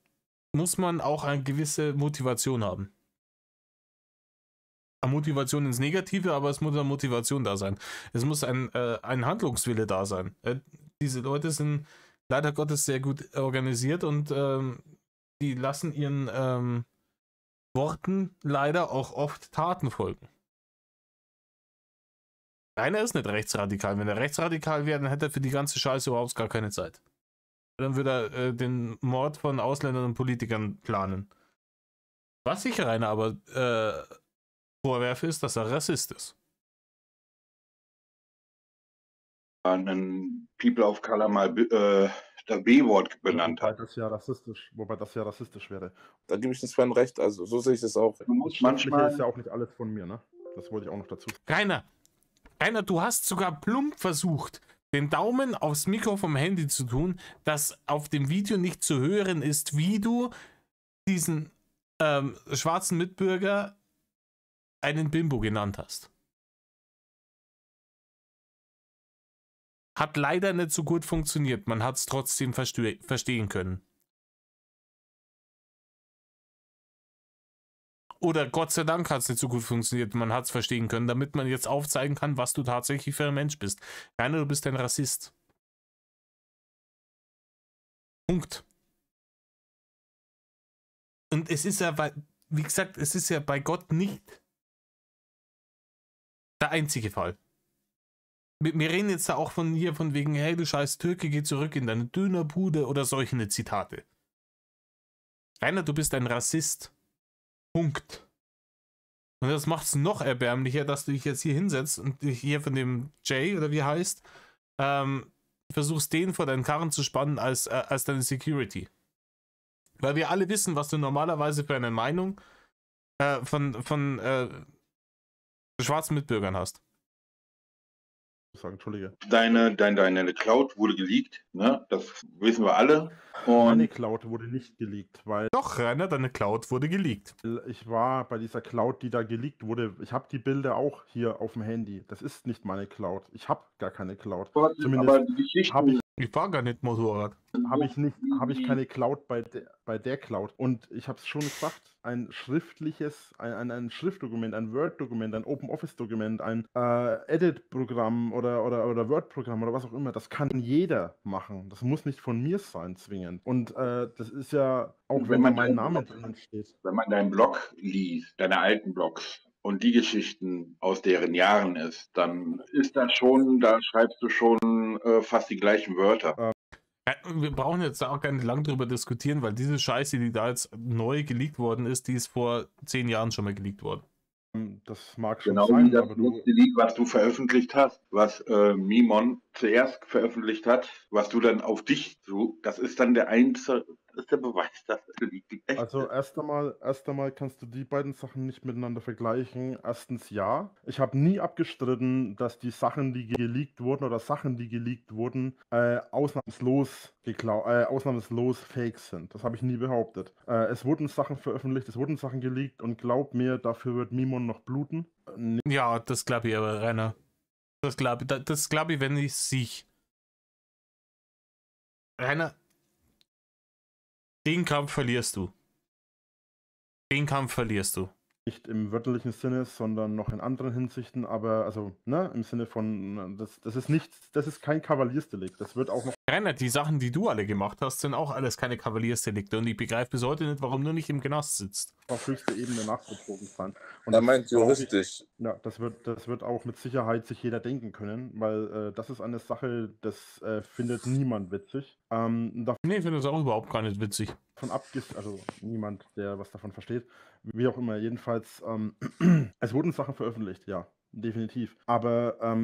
muss man auch eine gewisse Motivation haben. Eine Motivation ins Negative, aber es muss eine Motivation da sein. Es muss ein Handlungswille da sein. Diese Leute sind leider Gottes sehr gut organisiert und die lassen ihren Worten leider auch oft Taten folgen. Rainer ist nicht rechtsradikal. Wenn er rechtsradikal wäre, dann hätte er für die ganze Scheiße überhaupt gar keine Zeit. Dann würde er den Mord von Ausländern und Politikern planen. Was ich Rainer aber vorwerfe, ist, dass er Rassist ist. einen People of Color mal das B-Wort benannt hat. Wobei das ja rassistisch wäre. Da gebe ich den Sven recht, also so sehe ich das auch. Du musst Manchmal manchmal... ist ja auch nicht alles von mir, ne? Das wollte ich auch noch dazu sagen. Rainer, du hast sogar plump versucht, den Daumen aufs Mikro vom Handy zu tun, dass auf dem Video nicht zu hören ist, wie du diesen schwarzen Mitbürger einen Bimbo genannt hast. Hat leider nicht so gut funktioniert. Man hat es trotzdem verstehen können. Oder Gott sei Dank hat es nicht so gut funktioniert. Man hat es verstehen können, damit man jetzt aufzeigen kann, was du tatsächlich für ein Mensch bist. Rainer, du bist ein Rassist. Punkt. Und es ist ja, wie gesagt, es ist ja bei Gott nicht Der einzige Fall. Wir reden jetzt da auch von wegen, hey, du scheiß Türke, geh zurück in deine Dönerbude oder solche Zitate. Rainer, du bist ein Rassist. Punkt. Und das macht es noch erbärmlicher, dass du dich jetzt hier hinsetzt und dich hier von dem Jay, oder wie er heißt, versuchst, den vor deinen Karren zu spannen als deine Security. Weil wir alle wissen, was du normalerweise für eine Meinung von schwarzen Mitbürgern hast. Sagen, Entschuldige. Deine Cloud wurde geleakt, ne? Das wissen wir alle. Und Meine Cloud wurde nicht geleakt, weil Doch, Rainer, deine Cloud wurde geleakt. ich war bei dieser Cloud, die da geleakt wurde. Ich habe die Bilder auch hier auf dem Handy. Das ist nicht meine Cloud. Ich habe gar keine Cloud. aber Zumindest die Geschichte, habe Ich fahre gar nicht Motorrad. ich keine Cloud bei der Cloud. Und ich habe es schon gesagt, ein schriftliches, ein Schriftdokument, ein Word-Dokument, ein OpenOffice-Dokument, ein Edit-Programm oder Word-Programm oder was auch immer, das kann jeder machen. Das muss nicht von mir sein, zwingend. Und das ist ja, auch Wenn wenn da man mein deinen Name Blog- drin steht. wenn man deinen Blog liest, deine alten Blogs und die Geschichten aus deren Jahren ist, dann ist das schon, da schreibst du schon fast die gleichen Wörter. Wir brauchen jetzt da auch gar nicht lang drüber diskutieren, weil diese Scheiße, die da jetzt neu geleakt worden ist, die ist vor 10 Jahren schon mal geleakt worden. Das mag schon Genau wie sein, das aber du, letzte Lied, was du veröffentlicht hast, was Mimon zuerst veröffentlicht hat, was du dann auf dich, das ist dann der einzige, das ist der Beweis, dass es geleakt ist. also erst einmal kannst du die beiden Sachen nicht miteinander vergleichen. Erstens ja, ich habe nie abgestritten, dass die Sachen, die geleakt wurden oder Sachen, die geleakt wurden, ausnahmslos fake sind. Das habe ich nie behauptet. Es wurden Sachen veröffentlicht, es wurden Sachen geleakt und glaub mir, dafür wird Mimon noch bluten. Ja, das glaube ich aber, Rainer. Das glaube ich, wenn ich sich. Rainer, den Kampf verlierst du. Den Kampf verlierst du. Nicht im wörtlichen Sinne, sondern noch in anderen Hinsichten, aber also, ne, im Sinne von, das ist nichts, das ist kein Kavaliersdelikt. Das wird auch noch Rainer, die Sachen, die du alle gemacht hast, sind auch alles keine Kavaliersdelikte und ich begreife bis heute nicht, warum du nicht im Knast sitzt. auf höchster Ebene nachvollzogen sein. Und Er das meint glaub ich- juristisch. Ja, das wird auch mit Sicherheit sich jeder denken können, weil das ist eine Sache, das findet niemand witzig. Davon Nee, ich finde das auch überhaupt gar nicht witzig. also niemand, der was davon versteht. Wie auch immer, jedenfalls, es wurden Sachen veröffentlicht, ja, definitiv. Aber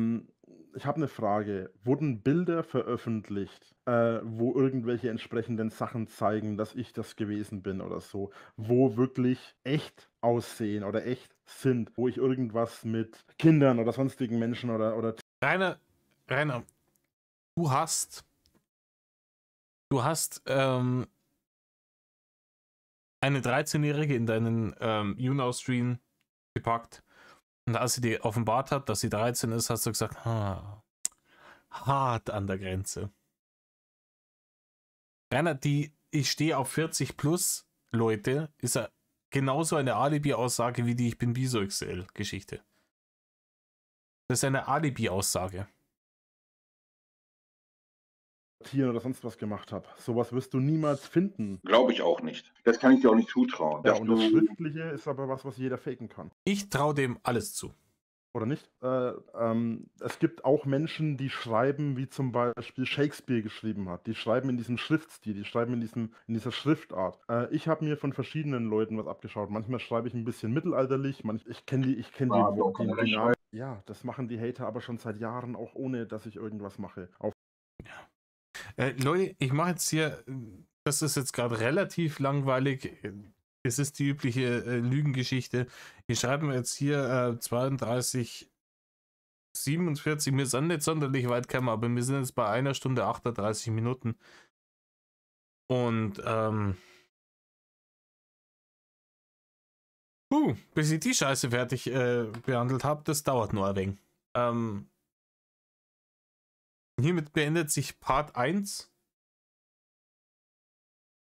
ich habe eine Frage. Wurden Bilder veröffentlicht, wo irgendwelche entsprechenden Sachen zeigen, dass ich das gewesen bin oder so, wo wirklich echt aussehen oder echt sind, wo ich irgendwas mit Kindern oder sonstigen Menschen oder Rainer, du hast eine 13-Jährige in deinen YouNow-Stream gepackt und als sie dir offenbart hat, dass sie 13 ist, hast du gesagt, hart an der Grenze. Rainer, ich stehe auf 40 plus Leute, ist ja genauso eine Alibi-Aussage wie die Ich bin bisexuell-Geschichte. Das ist eine Alibi-Aussage. Tieren oder sonst was gemacht habe. Sowas wirst du niemals finden. Glaube ich auch nicht. Das kann ich dir auch nicht zutrauen. Ja, dass und das du- Schriftliche ist aber was jeder faken kann. Ich traue dem alles zu. Oder nicht? Es gibt auch Menschen, die schreiben, wie zum Beispiel Shakespeare geschrieben hat. Die schreiben in diesem Schriftstil, die schreiben in dieser Schriftart. Ich habe mir von verschiedenen Leuten was abgeschaut. Manchmal schreibe ich ein bisschen mittelalterlich, ich kenne die Namen. Ja, das machen die Hater aber schon seit Jahren, auch ohne, dass ich irgendwas mache. Leute, ich mache jetzt hier, das ist jetzt gerade relativ langweilig. Es ist die übliche Lügengeschichte. Ich schreibe mir jetzt hier 32, 47, wir sind nicht sonderlich weit gekommen, aber wir sind jetzt bei 1 Stunde 38 Minuten. Und bis ich die Scheiße fertig behandelt habe, das dauert nur ein wenig. Hiermit beendet sich Part 1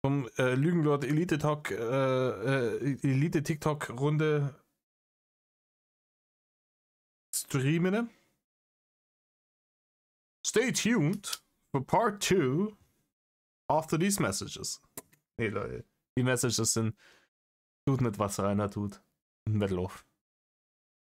vom Lügenlord Elite Talk, Elite TikTok Runde streamen. Stay tuned for Part 2 after these messages. Nee, Leute, die Messages sind, tut nicht, was Rainer tut. Metal off.